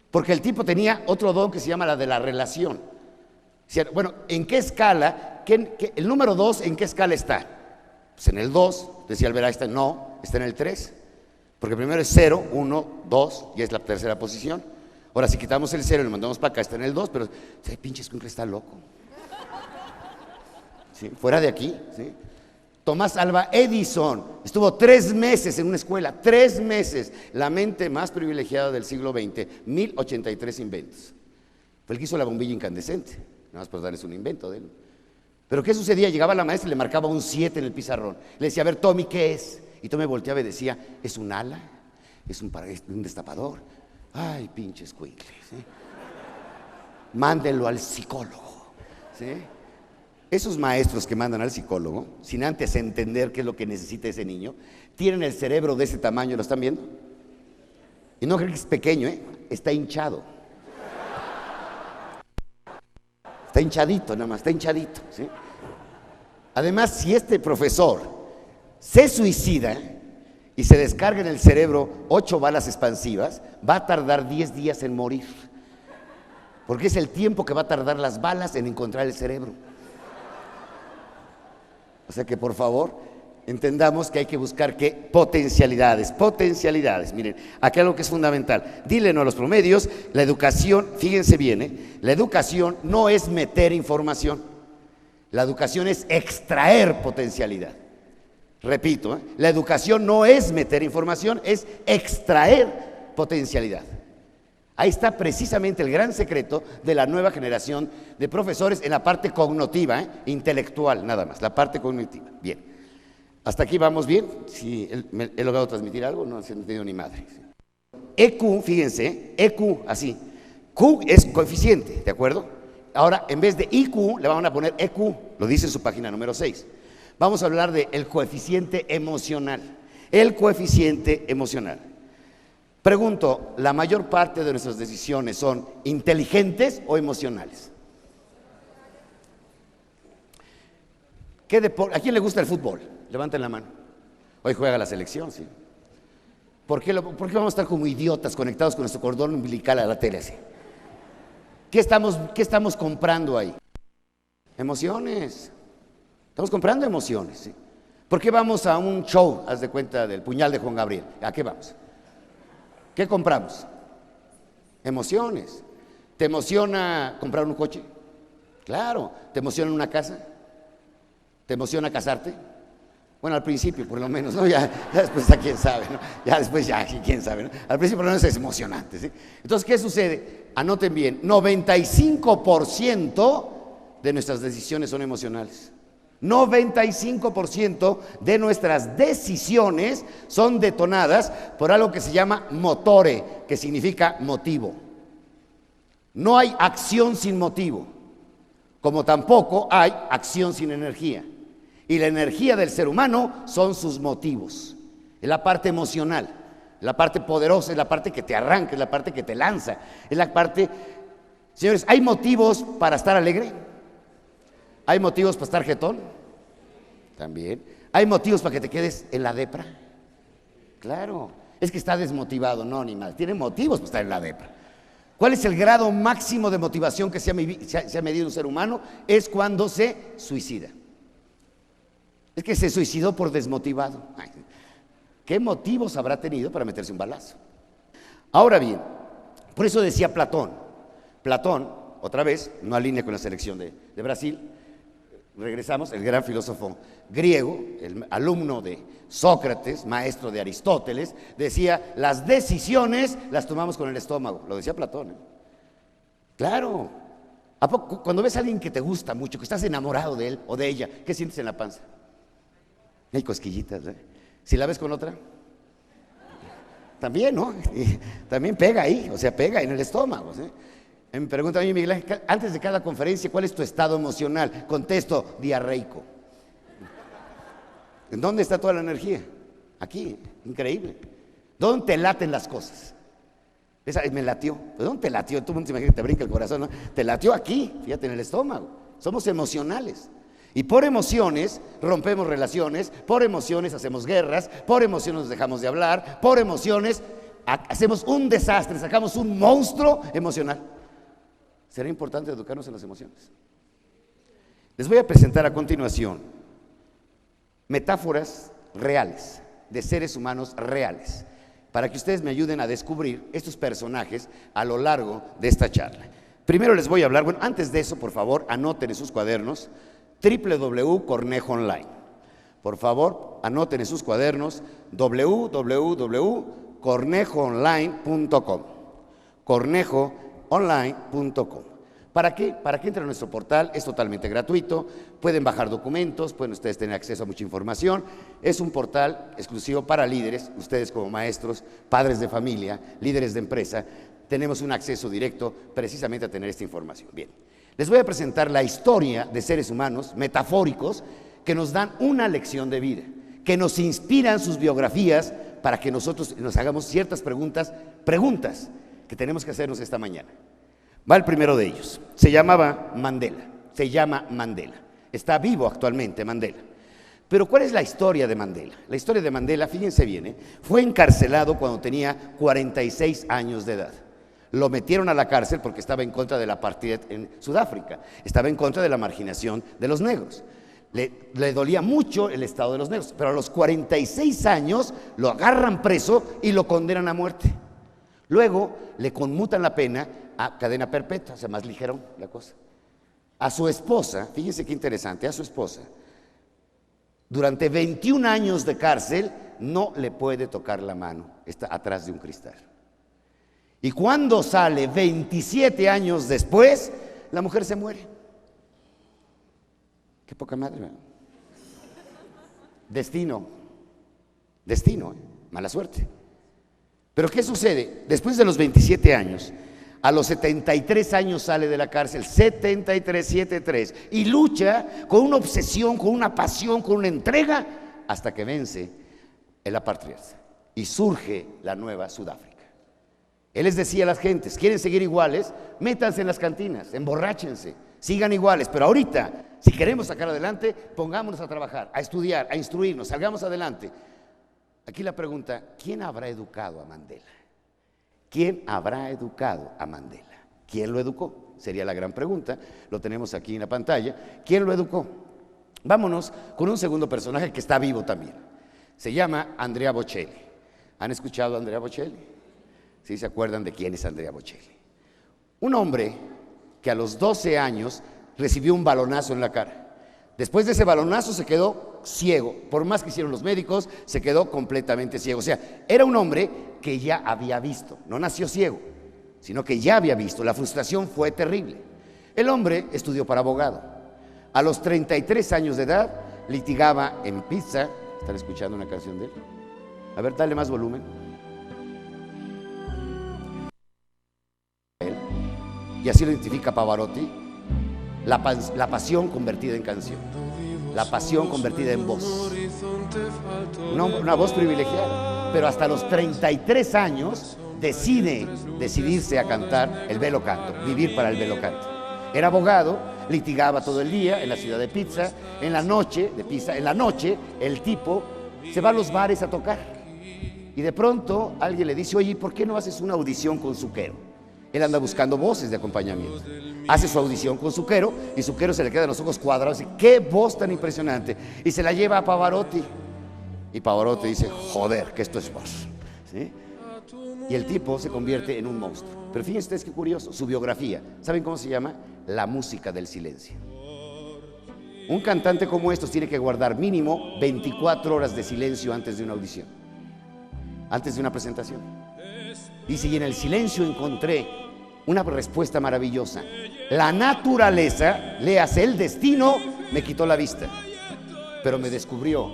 Porque el tipo tenía otro don que se llama la de la relación. Bueno, ¿en qué escala? El número 2, ¿en qué escala está? Pues en el 2, decía Albert Einstein, no, está en el 3. Porque primero es 0, 1, 2, y es la tercera posición. Ahora, si quitamos el 0 y lo mandamos para acá, está en el 2, pero ese pinche escuincle está loco. ¿Sí? Fuera de aquí, ¿sí? Tomás Alva Edison estuvo 3 meses en una escuela, 3 meses, la mente más privilegiada del siglo XX, 1083 inventos. Fue el que hizo la bombilla incandescente, nada más por darles un invento de él. Pero ¿qué sucedía? Llegaba la maestra y le marcaba un 7 en el pizarrón. Le decía, a ver, Tommy, ¿qué es? Y Tommy volteaba y decía, es un ala, es un destapador. Ay, pinche escuincle, ¿sí? Mándenlo al psicólogo, ¿sí? Esos maestros que mandan al psicólogo, sin antes entender qué es lo que necesita ese niño, tienen el cerebro de ese tamaño, ¿lo están viendo? Y no creen que es pequeño, ¿eh? Está hinchado. Está hinchadito nada más, está hinchadito, ¿sí? Además, si este profesor se suicida y se descarga en el cerebro 8 balas expansivas, va a tardar 10 días en morir. Porque es el tiempo que va a tardar las balas en encontrar el cerebro. O sea que por favor entendamos que hay que buscar ¿qué? Potencialidades. Miren, aquí algo que es fundamental. Dile no a los promedios. La educación, fíjense bien, la educación no es meter información. La educación es extraer potencialidad. Repito, la educación no es meter información, es extraer potencialidad. Ahí está precisamente el gran secreto de la nueva generación de profesores en la parte cognitiva, intelectual nada más, la parte cognitiva. Bien, hasta aquí vamos bien. Si he logrado transmitir algo, no se ha entendido ni madre. EQ, fíjense, EQ, así. Q es coeficiente, ¿de acuerdo? Ahora, en vez de IQ, le van a poner EQ, lo dice en su página número 6. Vamos a hablar del coeficiente emocional. El coeficiente emocional. Pregunto, ¿la mayor parte de nuestras decisiones son inteligentes o emocionales? ¿A quién le gusta el fútbol? Levanten la mano. Hoy juega la selección, sí. ¿Por qué vamos a estar como idiotas conectados con nuestro cordón umbilical a la tele así? ¿Qué estamos comprando ahí? Emociones. Estamos comprando emociones, ¿sí? ¿Por qué vamos a un show, haz de cuenta, del Puñal de Juan Gabriel? ¿A qué vamos? ¿Qué compramos? Emociones. ¿Te emociona comprar un coche? Claro. ¿Te emociona una casa? ¿Te emociona casarte? Bueno, al principio por lo menos, ¿no? Ya después a quién sabe, ¿no? Ya después ya quién sabe, ¿no? Al principio por lo menos es emocionante, ¿sí? Entonces, ¿qué sucede? Anoten bien, 95% de nuestras decisiones son emocionales. 95% de nuestras decisiones son detonadas por algo que se llama motore, que significa motivo. No hay acción sin motivo, como tampoco hay acción sin energía. Y la energía del ser humano son sus motivos. Es la parte emocional, la parte poderosa, es la parte que te arranca, es la parte que te lanza, es la parte... Señores, ¿hay motivos para estar alegre? ¿Hay motivos para estar jetón? También. ¿Hay motivos para que te quedes en la depra? Claro. Es que está desmotivado, no, ni más. Tiene motivos para estar en la depra. ¿Cuál es el grado máximo de motivación que se ha medido un ser humano? Es cuando se suicida. Es que se suicidó por desmotivado. Ay, ¿qué motivos habrá tenido para meterse un balazo? Ahora bien, por eso decía Platón, otra vez, no alinea con la selección de Brasil, regresamos, el gran filósofo griego, el alumno de Sócrates, maestro de Aristóteles, decía, las decisiones las tomamos con el estómago, lo decía Platón, ¿eh? Claro, ¿a poco, cuando ves a alguien que te gusta mucho, que estás enamorado de él o de ella, qué sientes en la panza? Hay cosquillitas, ¿eh? Si la ves con otra, también, ¿no? Y también pega ahí, o sea, pega en el estómago, ¿sí? Me pregunta a mí, Miguel Ángel, antes de cada conferencia, ¿cuál es tu estado emocional? Contesto, diarreico. ¿En dónde está toda la energía? Aquí, increíble. ¿Dónde te laten las cosas? Me latió. ¿Dónde te latió? Tú mundo se imagina que te brinca el corazón, ¿no? Te latió aquí, fíjate, en el estómago. Somos emocionales. Y por emociones rompemos relaciones, por emociones hacemos guerras, por emociones nos dejamos de hablar, por emociones hacemos un desastre, sacamos un monstruo emocional. Será importante educarnos en las emociones. Les voy a presentar a continuación metáforas reales, de seres humanos reales, para que ustedes me ayuden a descubrir estos personajes a lo largo de esta charla. Primero les voy a hablar, bueno, antes de eso, por favor, anoten en sus cuadernos www.cornejo online. Por favor, anoten en sus cuadernos www.cornejoonline.com. cornejoonline.com. ¿Para qué? Para que entren a nuestro portal, es totalmente gratuito, pueden bajar documentos, pueden ustedes tener acceso a mucha información, es un portal exclusivo para líderes, ustedes como maestros, padres de familia, líderes de empresa, tenemos un acceso directo precisamente a tener esta información. Bien, les voy a presentar la historia de seres humanos metafóricos que nos dan una lección de vida, que nos inspiran sus biografías para que nosotros nos hagamos ciertas preguntas que tenemos que hacernos esta mañana. Va el primero de ellos, se llama Mandela, está vivo actualmente Mandela. Pero ¿cuál es la historia de Mandela? La historia de Mandela, fíjense bien, fue encarcelado cuando tenía 46 años de edad. Lo metieron a la cárcel porque estaba en contra del apartheid en Sudáfrica, estaba en contra de la marginación de los negros. Le dolía mucho el estado de los negros, pero a los 46 años lo agarran preso y lo condenan a muerte. Luego le conmutan la pena a cadena perpetua, o sea, más ligero la cosa. A su esposa, fíjense qué interesante, a su esposa, durante 21 años de cárcel, no le puede tocar la mano, está atrás de un cristal. Y cuando sale 27 años después, la mujer se muere. Qué poca madre, ¿verdad? Destino, mala suerte. Pero ¿qué sucede? Después de los 27 años, a los 73 años sale de la cárcel, 73, y lucha con una obsesión, con una pasión, con una entrega, hasta que vence el apartheid y surge la nueva Sudáfrica. Él les decía a las gentes, ¿quieren seguir iguales? Métanse en las cantinas, emborráchense, sigan iguales, pero ahorita, si queremos sacar adelante, pongámonos a trabajar, a estudiar, a instruirnos, salgamos adelante. Aquí la pregunta, ¿quién habrá educado a Mandela? ¿Quién habrá educado a Mandela? ¿Quién lo educó? Sería la gran pregunta, lo tenemos aquí en la pantalla. ¿Quién lo educó? Vámonos con un segundo personaje que está vivo también. Se llama Andrea Bocelli. ¿Han escuchado a Andrea Bocelli? ¿Sí se acuerdan de quién es Andrea Bocelli? Un hombre que a los 12 años recibió un balonazo en la cara. Después de ese balonazo se quedó ciego. Por más que hicieron los médicos, se quedó completamente ciego. O sea, era un hombre que ya había visto. No nació ciego, sino que ya había visto. La frustración fue terrible. El hombre estudió para abogado. A los 33 años de edad litigaba en Pisa. ¿Están escuchando una canción de él? A ver, dale más volumen. Y así lo identifica Pavarotti, la pasión convertida en canción, la pasión convertida en voz. Una voz privilegiada, pero hasta los 33 años decidirse a cantar el belo canto, vivir para el belo canto. Era abogado, litigaba todo el día en la ciudad de Pisa. En la noche el tipo se va a los bares a tocar. Y de pronto alguien le dice: oye, ¿por qué no haces una audición con Zucchero? Él anda buscando voces de acompañamiento. Hace su audición con Zucchero y Zucchero se le quedan los ojos cuadrados y dice: ¡qué voz tan impresionante! Y se la lleva a Pavarotti. Y Pavarotti dice: joder, que esto es voz. ¿Sí? Y el tipo se convierte en un monstruo. Pero fíjense ustedes qué curioso, su biografía. ¿Saben cómo se llama? La música del silencio. Un cantante como estos tiene que guardar mínimo 24 horas de silencio antes de una audición, antes de una presentación. Dice: y en el silencio encontré una respuesta maravillosa. La naturaleza, léase el destino, me quitó la vista, pero me descubrió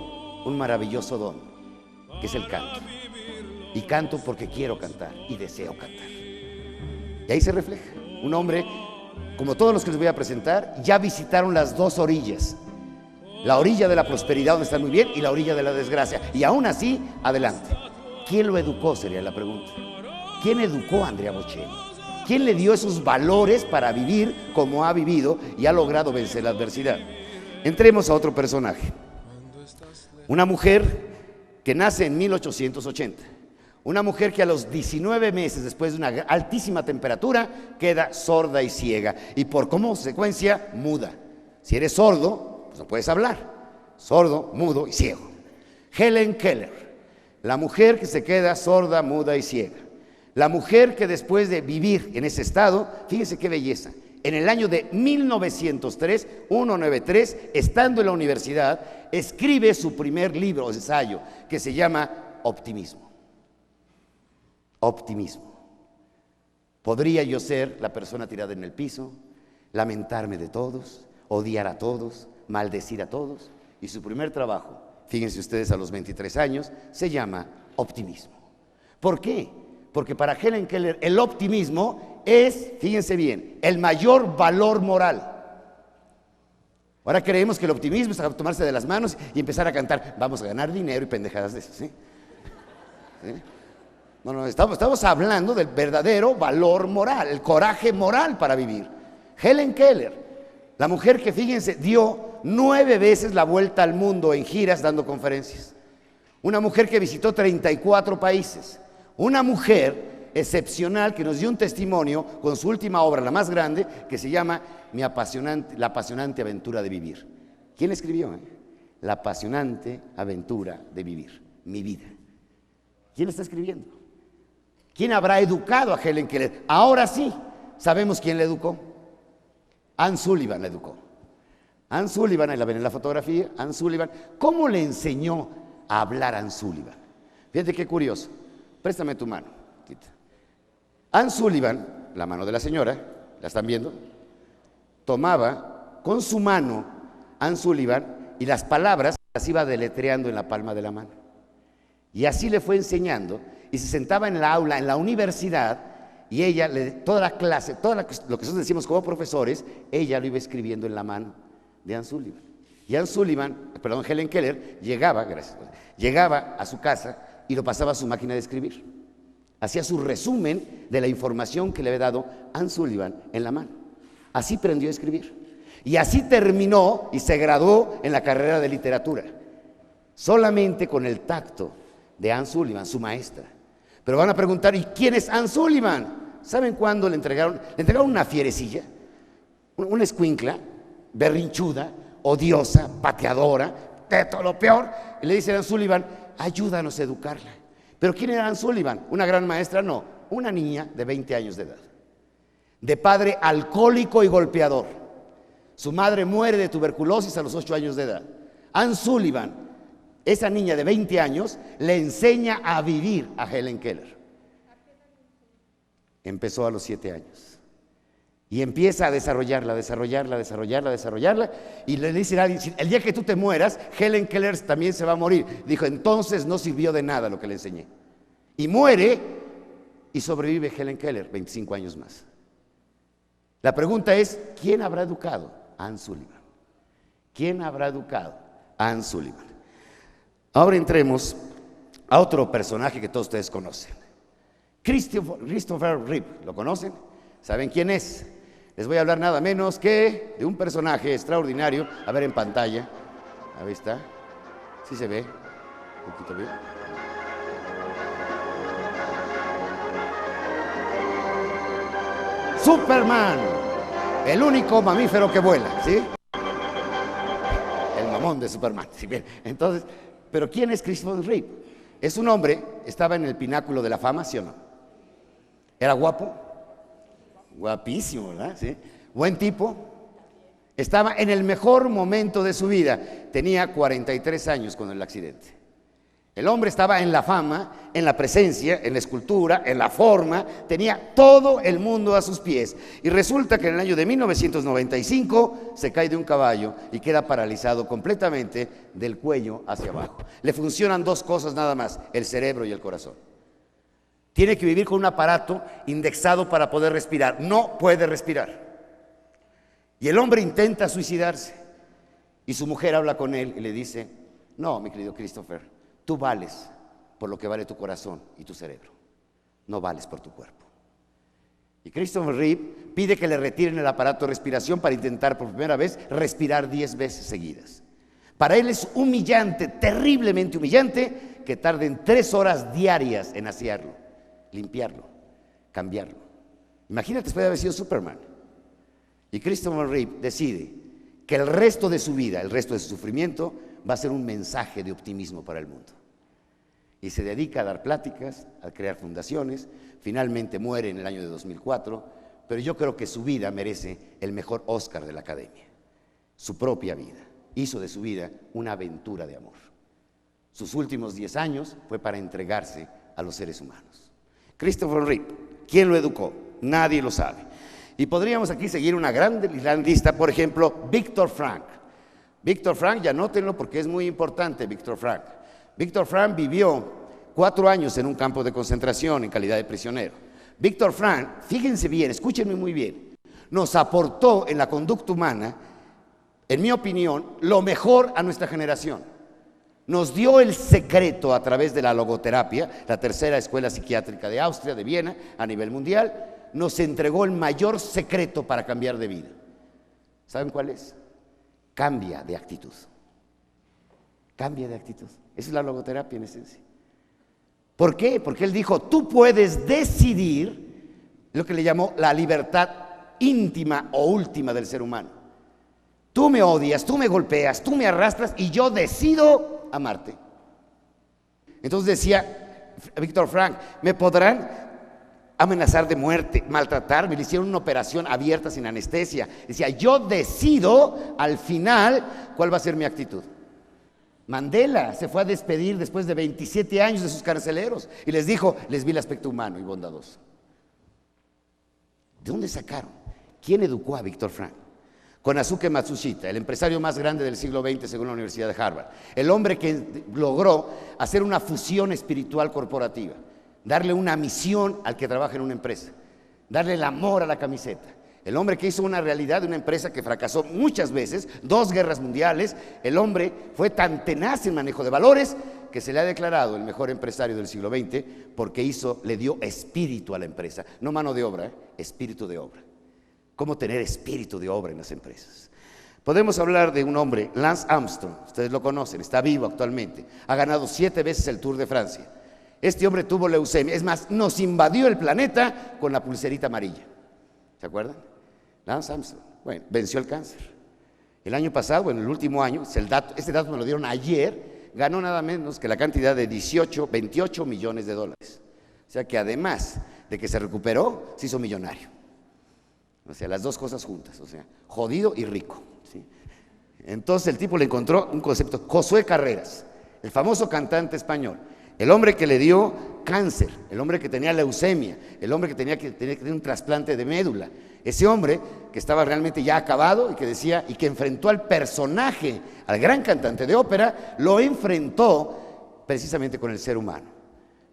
un maravilloso don, que es el canto. Y canto porque quiero cantar y deseo cantar. Y ahí se refleja. Un hombre, como todos los que les voy a presentar, ya visitaron las dos orillas. La orilla de la prosperidad, donde están muy bien, y la orilla de la desgracia. Y aún así, adelante. ¿Quién lo educó? Sería la pregunta. ¿Quién educó a Andrea Bocelli? ¿Quién le dio esos valores para vivir como ha vivido y ha logrado vencer la adversidad? Entremos a otro personaje. Una mujer que nace en 1880. Una mujer que a los 19 meses, después de una altísima temperatura, queda sorda y ciega. Y por consecuencia, muda. Si eres sordo, pues no puedes hablar. Sordo, mudo y ciego. Helen Keller, la mujer que se queda sorda, muda y ciega. La mujer que después de vivir en ese estado, fíjense qué belleza, en el año de 1903, estando en la universidad, escribe su primer libro, ensayo, que se llama Optimismo. Optimismo. ¿Podría yo ser la persona tirada en el piso, lamentarme de todos, odiar a todos, maldecir a todos? Y su primer trabajo, fíjense ustedes, a los 23 años, se llama Optimismo. ¿Por qué? Porque para Helen Keller el optimismo es, fíjense bien, el mayor valor moral. Ahora creemos que el optimismo es tomarse de las manos y empezar a cantar: vamos a ganar dinero y pendejadas de esas, ¿sí? ¿Sí? No, estamos hablando del verdadero valor moral, el coraje moral para vivir. Helen Keller, la mujer que, fíjense, dio 9 veces la vuelta al mundo en giras dando conferencias. Una mujer que visitó 34 países. Una mujer excepcional que nos dio un testimonio con su última obra, la más grande, que se llama La apasionante aventura de vivir. ¿Quién la escribió? La apasionante aventura de vivir, mi vida. ¿Quién la está escribiendo? ¿Quién habrá educado a Helen Keller? Ahora sí, sabemos quién la educó. Anne Sullivan la educó. Anne Sullivan, ahí la ven en la fotografía, Anne Sullivan. ¿Cómo le enseñó a hablar a Anne Sullivan? Fíjate qué curioso. Préstame tu mano. Anne Sullivan, la mano de la señora, ¿la están viendo? Tomaba con su mano Anne Sullivan y las palabras las iba deletreando en la palma de la mano. Y así le fue enseñando. Y se sentaba en la aula, en la universidad, y ella, toda la clase, lo que nosotros decimos como profesores, ella lo iba escribiendo en la mano de Anne Sullivan. Y Anne Sullivan, Helen Keller, llegaba a su casa y lo pasaba a su máquina de escribir. Hacía su resumen de la información que le había dado Anne Sullivan en la mano. Así aprendió a escribir. Y así terminó y se graduó en la carrera de literatura. Solamente con el tacto de Anne Sullivan, su maestra. Pero van a preguntar: ¿y quién es Anne Sullivan? ¿Saben cuándo le entregaron? Le entregaron una fierecilla, una escuincla, berrinchuda, odiosa, pateadora, de todo lo peor. Y le dice a Anne Sullivan, ayúdanos a educarla. ¿Pero quién era Anne Sullivan? ¿Una gran maestra? No, una niña de 20 años de edad, de padre alcohólico y golpeador. Su madre muere de tuberculosis a los 8 años de edad. Anne Sullivan, esa niña de 20 años, le enseña a vivir a Helen Keller. Empezó a los 7 años. Y empieza a desarrollarla, y le dice a alguien, el día que tú te mueras, Helen Keller también se va a morir. Dijo, entonces no sirvió de nada lo que le enseñé. Y muere, y sobrevive Helen Keller 25 años más. La pregunta es, ¿quién habrá educado a Anne Sullivan? ¿Quién habrá educado a Anne Sullivan? Ahora entremos a otro personaje que todos ustedes conocen. Christopher Reeve, ¿lo conocen? ¿Saben quién es? Les voy a hablar nada menos que de un personaje extraordinario. A ver en pantalla. Ahí está. ¿Sí se ve? Un poquito bien. Superman, el único mamífero que vuela, ¿sí? El mamón de Superman, ¿sí? Bien. Entonces, ¿pero quién es Christopher Reeve? Es un hombre, estaba en el pináculo de la fama, ¿sí o no? Era guapo. Guapísimo, ¿verdad? ¿Sí? Buen tipo. Estaba en el mejor momento de su vida. Tenía 43 años con el accidente. El hombre estaba en la fama, en la presencia, en la escultura, en la forma. Tenía todo el mundo a sus pies. Y resulta que en el año de 1995 se cae de un caballo y queda paralizado completamente del cuello hacia abajo. Le funcionan 2 cosas nada más, el cerebro y el corazón. Tiene que vivir con un aparato indexado para poder respirar. No puede respirar. Y el hombre intenta suicidarse. Y su mujer habla con él y le dice, no, mi querido Christopher, tú vales por lo que vale tu corazón y tu cerebro. No vales por tu cuerpo. Y Christopher Reeve pide que le retiren el aparato de respiración para intentar por primera vez respirar 10 veces seguidas. Para él es humillante, terriblemente humillante, que tarden 3 horas diarias en asearlo, limpiarlo, cambiarlo. Imagínate, después de haber sido Superman. Y Christopher Reeve decide que el resto de su vida, el resto de su sufrimiento, va a ser un mensaje de optimismo para el mundo. Y se dedica a dar pláticas, a crear fundaciones. Finalmente muere en el año de 2004, pero yo creo que su vida merece el mejor Oscar de la Academia. Su propia vida. Hizo de su vida una aventura de amor. Sus últimos 10 años fue para entregarse a los seres humanos. Christopher Reeve, ¿quién lo educó? Nadie lo sabe. Y podríamos aquí seguir una gran lista, por ejemplo, Viktor Frankl. Viktor Frankl, ya anótenlo porque es muy importante, Viktor Frankl. Viktor Frankl vivió 4 años en un campo de concentración en calidad de prisionero. Viktor Frankl, fíjense bien, escúchenme muy bien, nos aportó en la conducta humana, en mi opinión, lo mejor a nuestra generación. Nos dio el secreto a través de la logoterapia, la tercera escuela psiquiátrica de Austria, de Viena, a nivel mundial. Nos entregó el mayor secreto para cambiar de vida. ¿Saben cuál es? Cambia de actitud. Cambia de actitud. Esa es la logoterapia en esencia. ¿Por qué? Porque él dijo, tú puedes decidir lo que le llamó la libertad íntima o última del ser humano. Tú me odias, tú me golpeas, tú me arrastras y yo decido amarte. Entonces decía Viktor Frankl, me podrán amenazar de muerte, maltratarme, le hicieron una operación abierta sin anestesia. Decía, yo decido al final cuál va a ser mi actitud. Mandela se fue a despedir después de 27 años de sus carceleros y les dijo, les vi el aspecto humano y bondadoso. ¿De dónde sacaron? ¿Quién educó a Viktor Frankl? Konosuke Matsushita, el empresario más grande del siglo XX según la Universidad de Harvard. El hombre que logró hacer una fusión espiritual corporativa. Darle una misión al que trabaja en una empresa, darle el amor a la camiseta. El hombre que hizo una realidad de una empresa que fracasó muchas veces, 2 guerras mundiales. El hombre fue tan tenaz en manejo de valores que se le ha declarado el mejor empresario del siglo XX porque le dio espíritu a la empresa, no mano de obra, espíritu de obra. ¿Cómo tener espíritu de obra en las empresas? Podemos hablar de un hombre, Lance Armstrong, ustedes lo conocen, está vivo actualmente, ha ganado 7 veces el Tour de Francia. Este hombre tuvo leucemia, es más, nos invadió el planeta con la pulserita amarilla. ¿Se acuerdan? Lance Armstrong, bueno, venció el cáncer. El año pasado, en el último año, este dato me lo dieron ayer, ganó nada menos que la cantidad de 28 millones de dólares. O sea que además de que se recuperó, se hizo millonario. O sea, las dos cosas juntas, o sea, jodido y rico, ¿sí? Entonces el tipo le encontró un concepto, Josué Carreras, el famoso cantante español, el hombre que le dio cáncer, el hombre que tenía leucemia, el hombre que tenía que tener un trasplante de médula, ese hombre que estaba realmente ya acabado y que decía, y que enfrentó al personaje, al gran cantante de ópera, lo enfrentó precisamente con el ser humano.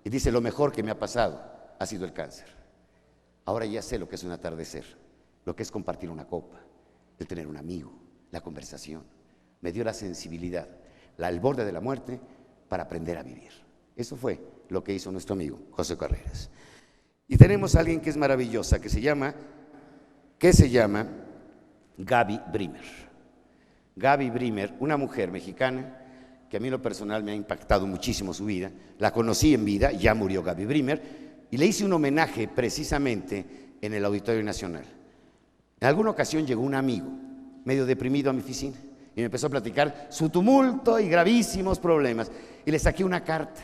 Y dice, lo mejor que me ha pasado ha sido el cáncer. Ahora ya sé lo que es un atardecer, lo que es compartir una copa, el tener un amigo, la conversación. Me dio la sensibilidad, al borde de la muerte, para aprender a vivir. Eso fue lo que hizo nuestro amigo José Carreras. Y tenemos a alguien que es maravillosa, que se llama Gaby Brimer. Gaby Brimer, una mujer mexicana que a mí en lo personal me ha impactado muchísimo su vida. La conocí en vida, ya murió Gaby Brimer, y le hice un homenaje precisamente en el Auditorio Nacional. En alguna ocasión llegó un amigo, medio deprimido, a mi oficina, y me empezó a platicar su tumulto y gravísimos problemas. Y le saqué una carta.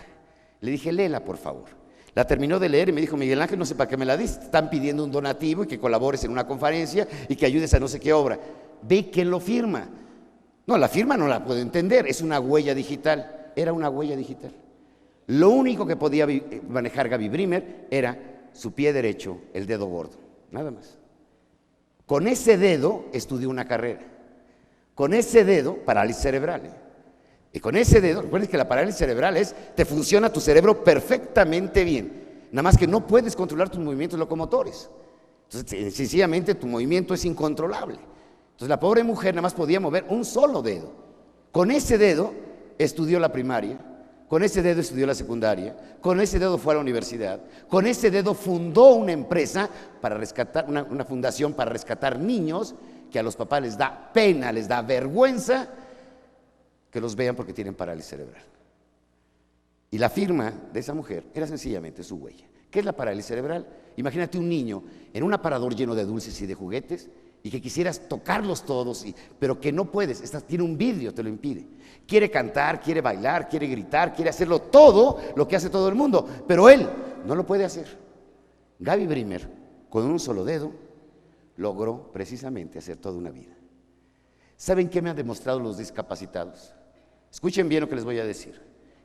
Le dije, léela, por favor. La terminó de leer y me dijo, Miguel Ángel, no sé para qué me la diste. Están pidiendo un donativo y que colabores en una conferencia y que ayudes a no sé qué obra. Ve quién lo firma. No, la firma no la puedo entender, es una huella digital. Era una huella digital. Lo único que podía manejar Gaby Brimer era su pie derecho, el dedo gordo, nada más. Con ese dedo estudió una carrera. Con ese dedo, parálisis cerebral. Y con ese dedo, recuerden que la parálisis cerebral te funciona tu cerebro perfectamente bien. Nada más que no puedes controlar tus movimientos locomotores. Entonces, sencillamente tu movimiento es incontrolable. Entonces la pobre mujer nada más podía mover un solo dedo. Con ese dedo estudió la primaria, con ese dedo estudió la secundaria, con ese dedo fue a la universidad, con ese dedo fundó una empresa para rescatar, una fundación para rescatar niños que a los papás les da pena, les da vergüenza que los vean porque tienen parálisis cerebral. Y la firma de esa mujer era sencillamente su huella. ¿Qué es la parálisis cerebral? Imagínate un niño en un aparador lleno de dulces y de juguetes y que quisieras tocarlos todos, pero que no puedes, tiene un vidrio, te lo impide. Quiere cantar, quiere bailar, quiere gritar, quiere hacerlo todo lo que hace todo el mundo, pero él no lo puede hacer. Gaby Brimer, con un solo dedo, logró precisamente hacer toda una vida. ¿Saben qué me han demostrado los discapacitados? Escuchen bien lo que les voy a decir.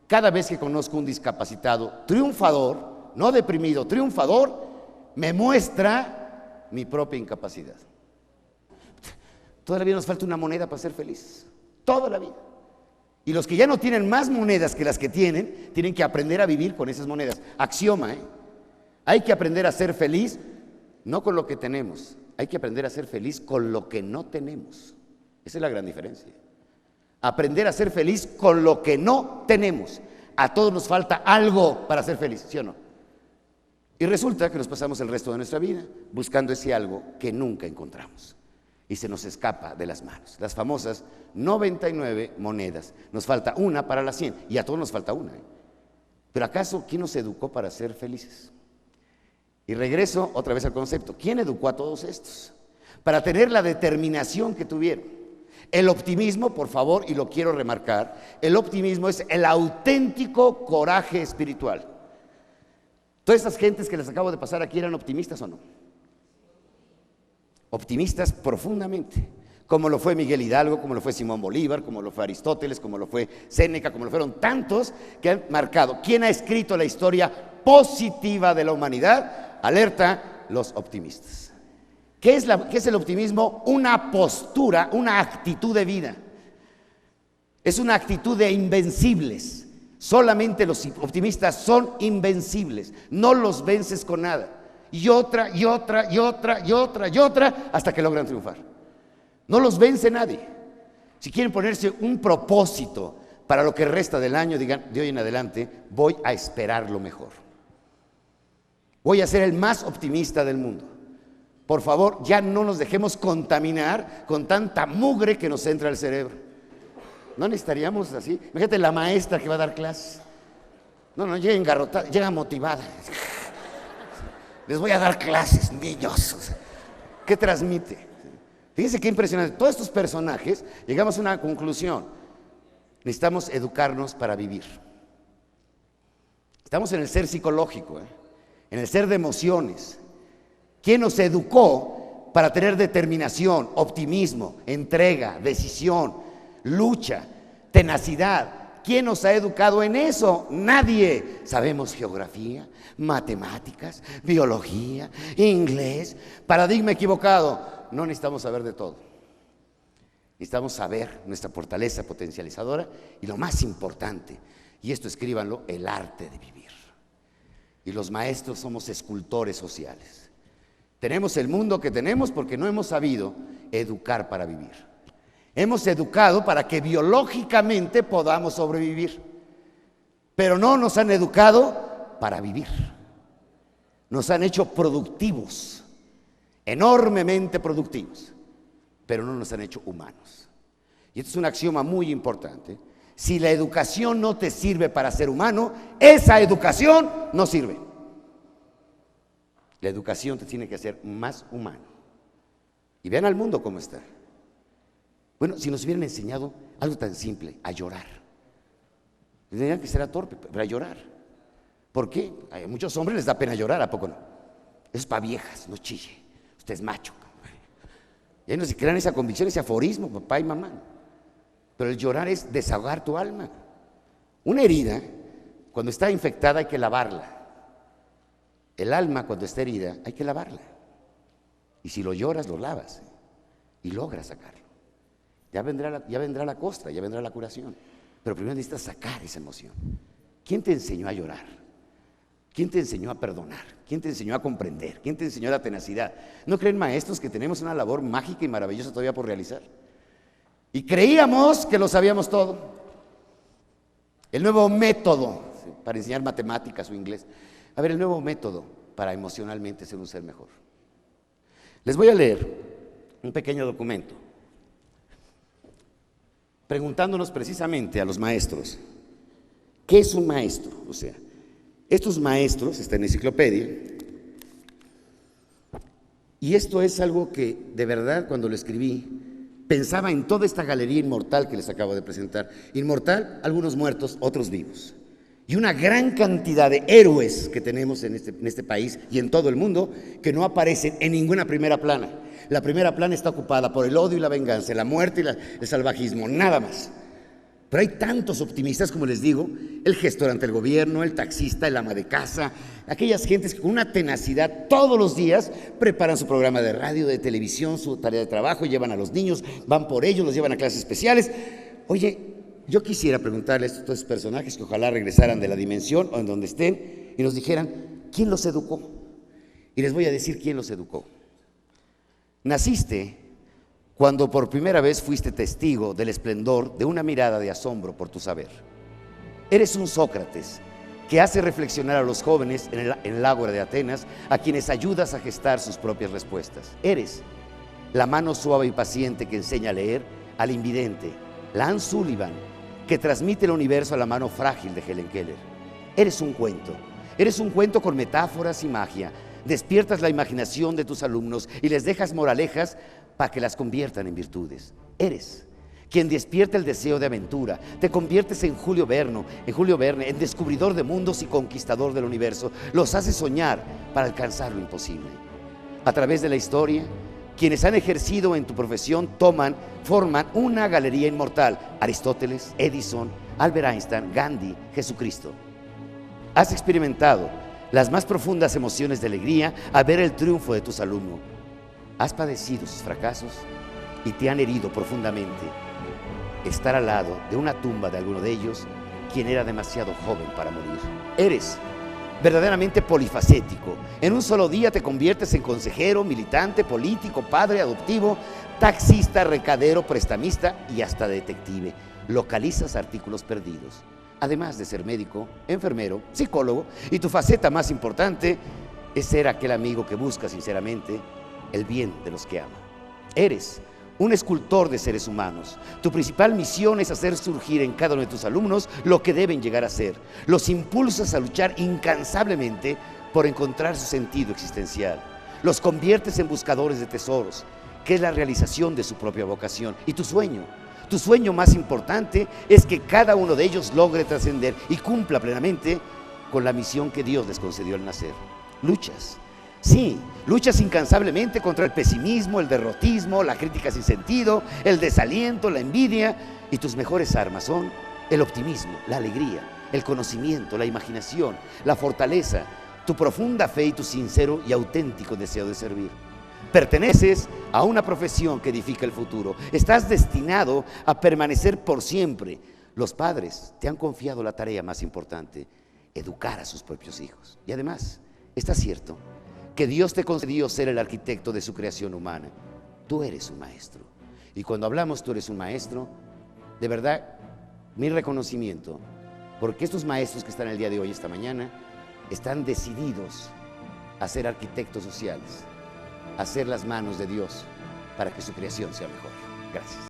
Cada vez que conozco un discapacitado triunfador, no deprimido, triunfador, me muestra mi propia incapacidad. Toda la vida nos falta una moneda para ser felices, toda la vida. Y los que ya no tienen más monedas que las que tienen que aprender a vivir con esas monedas. Axioma, ¿eh? Hay que aprender a ser feliz, no con lo que tenemos, hay que aprender a ser feliz con lo que no tenemos. Esa es la gran diferencia. Aprender a ser feliz con lo que no tenemos. A todos nos falta algo para ser feliz, ¿sí o no? Y resulta que nos pasamos el resto de nuestra vida buscando ese algo que nunca encontramos. Y se nos escapa de las manos. Las famosas 99 monedas. Nos falta una para las 100. Y a todos nos falta una. Pero ¿acaso quién nos educó para ser felices? Y regreso otra vez al concepto. ¿Quién educó a todos estos? Para tener la determinación que tuvieron. El optimismo, por favor, y lo quiero remarcar, el optimismo es el auténtico coraje espiritual. ¿Todas estas gentes que les acabo de pasar aquí eran optimistas o no? Optimistas profundamente, como lo fue Miguel Hidalgo, como lo fue Simón Bolívar, como lo fue Aristóteles, como lo fue Séneca, como lo fueron tantos que han marcado. ¿Quién ha escrito la historia positiva de la humanidad? Alerta, los optimistas. ¿Qué es el optimismo? Una postura, una actitud de vida. Es una actitud de invencibles. Solamente los optimistas son invencibles. No los vences con nada. Y otra, y otra, y otra, y otra, y otra, hasta que logran triunfar. No los vence nadie. Si quieren ponerse un propósito para lo que resta del año, digan, de hoy en adelante, voy a esperar lo mejor. Voy a ser el más optimista del mundo. Por favor, ya no nos dejemos contaminar con tanta mugre que nos entra al cerebro. No necesitaríamos así. Imagínate la maestra que va a dar clases. No, llega engarrotada, llega motivada. Les voy a dar clases, niños. ¿Qué transmite? Fíjense qué impresionante. Todos estos personajes, llegamos a una conclusión. Necesitamos educarnos para vivir. Estamos en el ser psicológico, en el ser de emociones. ¿Quién nos educó para tener determinación, optimismo, entrega, decisión, lucha, tenacidad? ¿Quién nos ha educado en eso? Nadie. Sabemos geografía, matemáticas, biología, inglés, paradigma equivocado. No necesitamos saber de todo. Necesitamos saber nuestra fortaleza potencializadora y lo más importante, y esto escríbanlo, el arte de vivir. Y los maestros somos escultores sociales. Tenemos el mundo que tenemos porque no hemos sabido educar para vivir. Hemos educado para que biológicamente podamos sobrevivir, pero no nos han educado para vivir. Nos han hecho productivos, enormemente productivos, pero no nos han hecho humanos. Y esto es un axioma muy importante. Si la educación no te sirve para ser humano, esa educación no sirve. La educación te tiene que hacer más humano. Y vean al mundo cómo está. Bueno, si nos hubieran enseñado algo tan simple, a llorar. Tendrían que ser torpe, pero a llorar. ¿Por qué? A muchos hombres les da pena llorar, ¿a poco no? Eso es para viejas, no chille. Usted es macho. Y ahí no se crean esa convicción, ese aforismo, papá y mamá. Pero el llorar es desahogar tu alma. Una herida, cuando está infectada, hay que lavarla. El alma, cuando está herida, hay que lavarla. Y si lo lloras, lo lavas y logras sacarlo. Ya vendrá la costra, ya vendrá la curación. Pero primero necesitas sacar esa emoción. ¿Quién te enseñó a llorar? ¿Quién te enseñó a perdonar? ¿Quién te enseñó a comprender? ¿Quién te enseñó la tenacidad? ¿No creen, maestros, que tenemos una labor mágica y maravillosa todavía por realizar? Y creíamos que lo sabíamos todo. El nuevo método para enseñar matemáticas o inglés. A ver, el nuevo método para emocionalmente ser un ser mejor. Les voy a leer un pequeño documento preguntándonos precisamente a los maestros, ¿qué es un maestro? O sea, estos maestros, está en la enciclopedia, y esto es algo que de verdad cuando lo escribí, pensaba en toda esta galería inmortal que les acabo de presentar. Inmortal, algunos muertos, otros vivos. Y una gran cantidad de héroes que tenemos en este país y en todo el mundo que no aparecen en ninguna primera plana. La primera plana está ocupada por el odio y la venganza, la muerte y el salvajismo, nada más. Pero hay tantos optimistas, como les digo, el gestor ante el gobierno, el taxista, el ama de casa, aquellas gentes que con una tenacidad todos los días preparan su programa de radio, de televisión, su tarea de trabajo, llevan a los niños, van por ellos, los llevan a clases especiales. Oye, yo quisiera preguntarles a estos dos personajes que ojalá regresaran de la dimensión o en donde estén y nos dijeran, ¿quién los educó? Y les voy a decir quién los educó. Naciste cuando por primera vez fuiste testigo del esplendor de una mirada de asombro por tu saber. Eres un Sócrates que hace reflexionar a los jóvenes en el ágora de Atenas, a quienes ayudas a gestar sus propias respuestas. Eres la mano suave y paciente que enseña a leer al invidente, la Anne Sullivan, que transmite el universo a la mano frágil de Helen Keller. Eres un cuento con metáforas y magia. Despiertas la imaginación de tus alumnos y les dejas moralejas para que las conviertan en virtudes. Eres quien despierta el deseo de aventura. Te conviertes en Julio Verne, en descubridor de mundos y conquistador del universo. Los haces soñar para alcanzar lo imposible. A través de la historia, quienes han ejercido en tu profesión forman una galería inmortal. Aristóteles, Edison, Albert Einstein, Gandhi, Jesucristo. Has experimentado las más profundas emociones de alegría al ver el triunfo de tus alumnos. Has padecido sus fracasos y te han herido profundamente. Estar al lado de una tumba de alguno de ellos, quien era demasiado joven para morir. Eres verdaderamente polifacético. En un solo día te conviertes en consejero, militante, político, padre adoptivo, taxista, recadero, prestamista y hasta detective. Localizas artículos perdidos. Además de ser médico, enfermero, psicólogo, y tu faceta más importante es ser aquel amigo que busca sinceramente el bien de los que ama. Eres un escultor de seres humanos. Tu principal misión es hacer surgir en cada uno de tus alumnos lo que deben llegar a ser. Los impulsas a luchar incansablemente por encontrar su sentido existencial. Los conviertes en buscadores de tesoros. que es la realización de su propia vocación. Y tu sueño más importante es que cada uno de ellos logre trascender y cumpla plenamente con la misión que Dios les concedió al nacer. Luchas. Sí, luchas incansablemente contra el pesimismo, el derrotismo, la crítica sin sentido, el desaliento, la envidia, y tus mejores armas son el optimismo, la alegría, el conocimiento, la imaginación, la fortaleza, tu profunda fe y tu sincero y auténtico deseo de servir. Perteneces a una profesión que edifica el futuro. Estás destinado a permanecer por siempre. Los padres te han confiado la tarea más importante: educar a sus propios hijos. Y además, está cierto que Dios te concedió ser el arquitecto de su creación humana. Tú eres un maestro. Y cuando hablamos tú eres un maestro, de verdad, mi reconocimiento, porque estos maestros que están el día de hoy, esta mañana, están decididos a ser arquitectos sociales, a ser las manos de Dios para que su creación sea mejor. Gracias.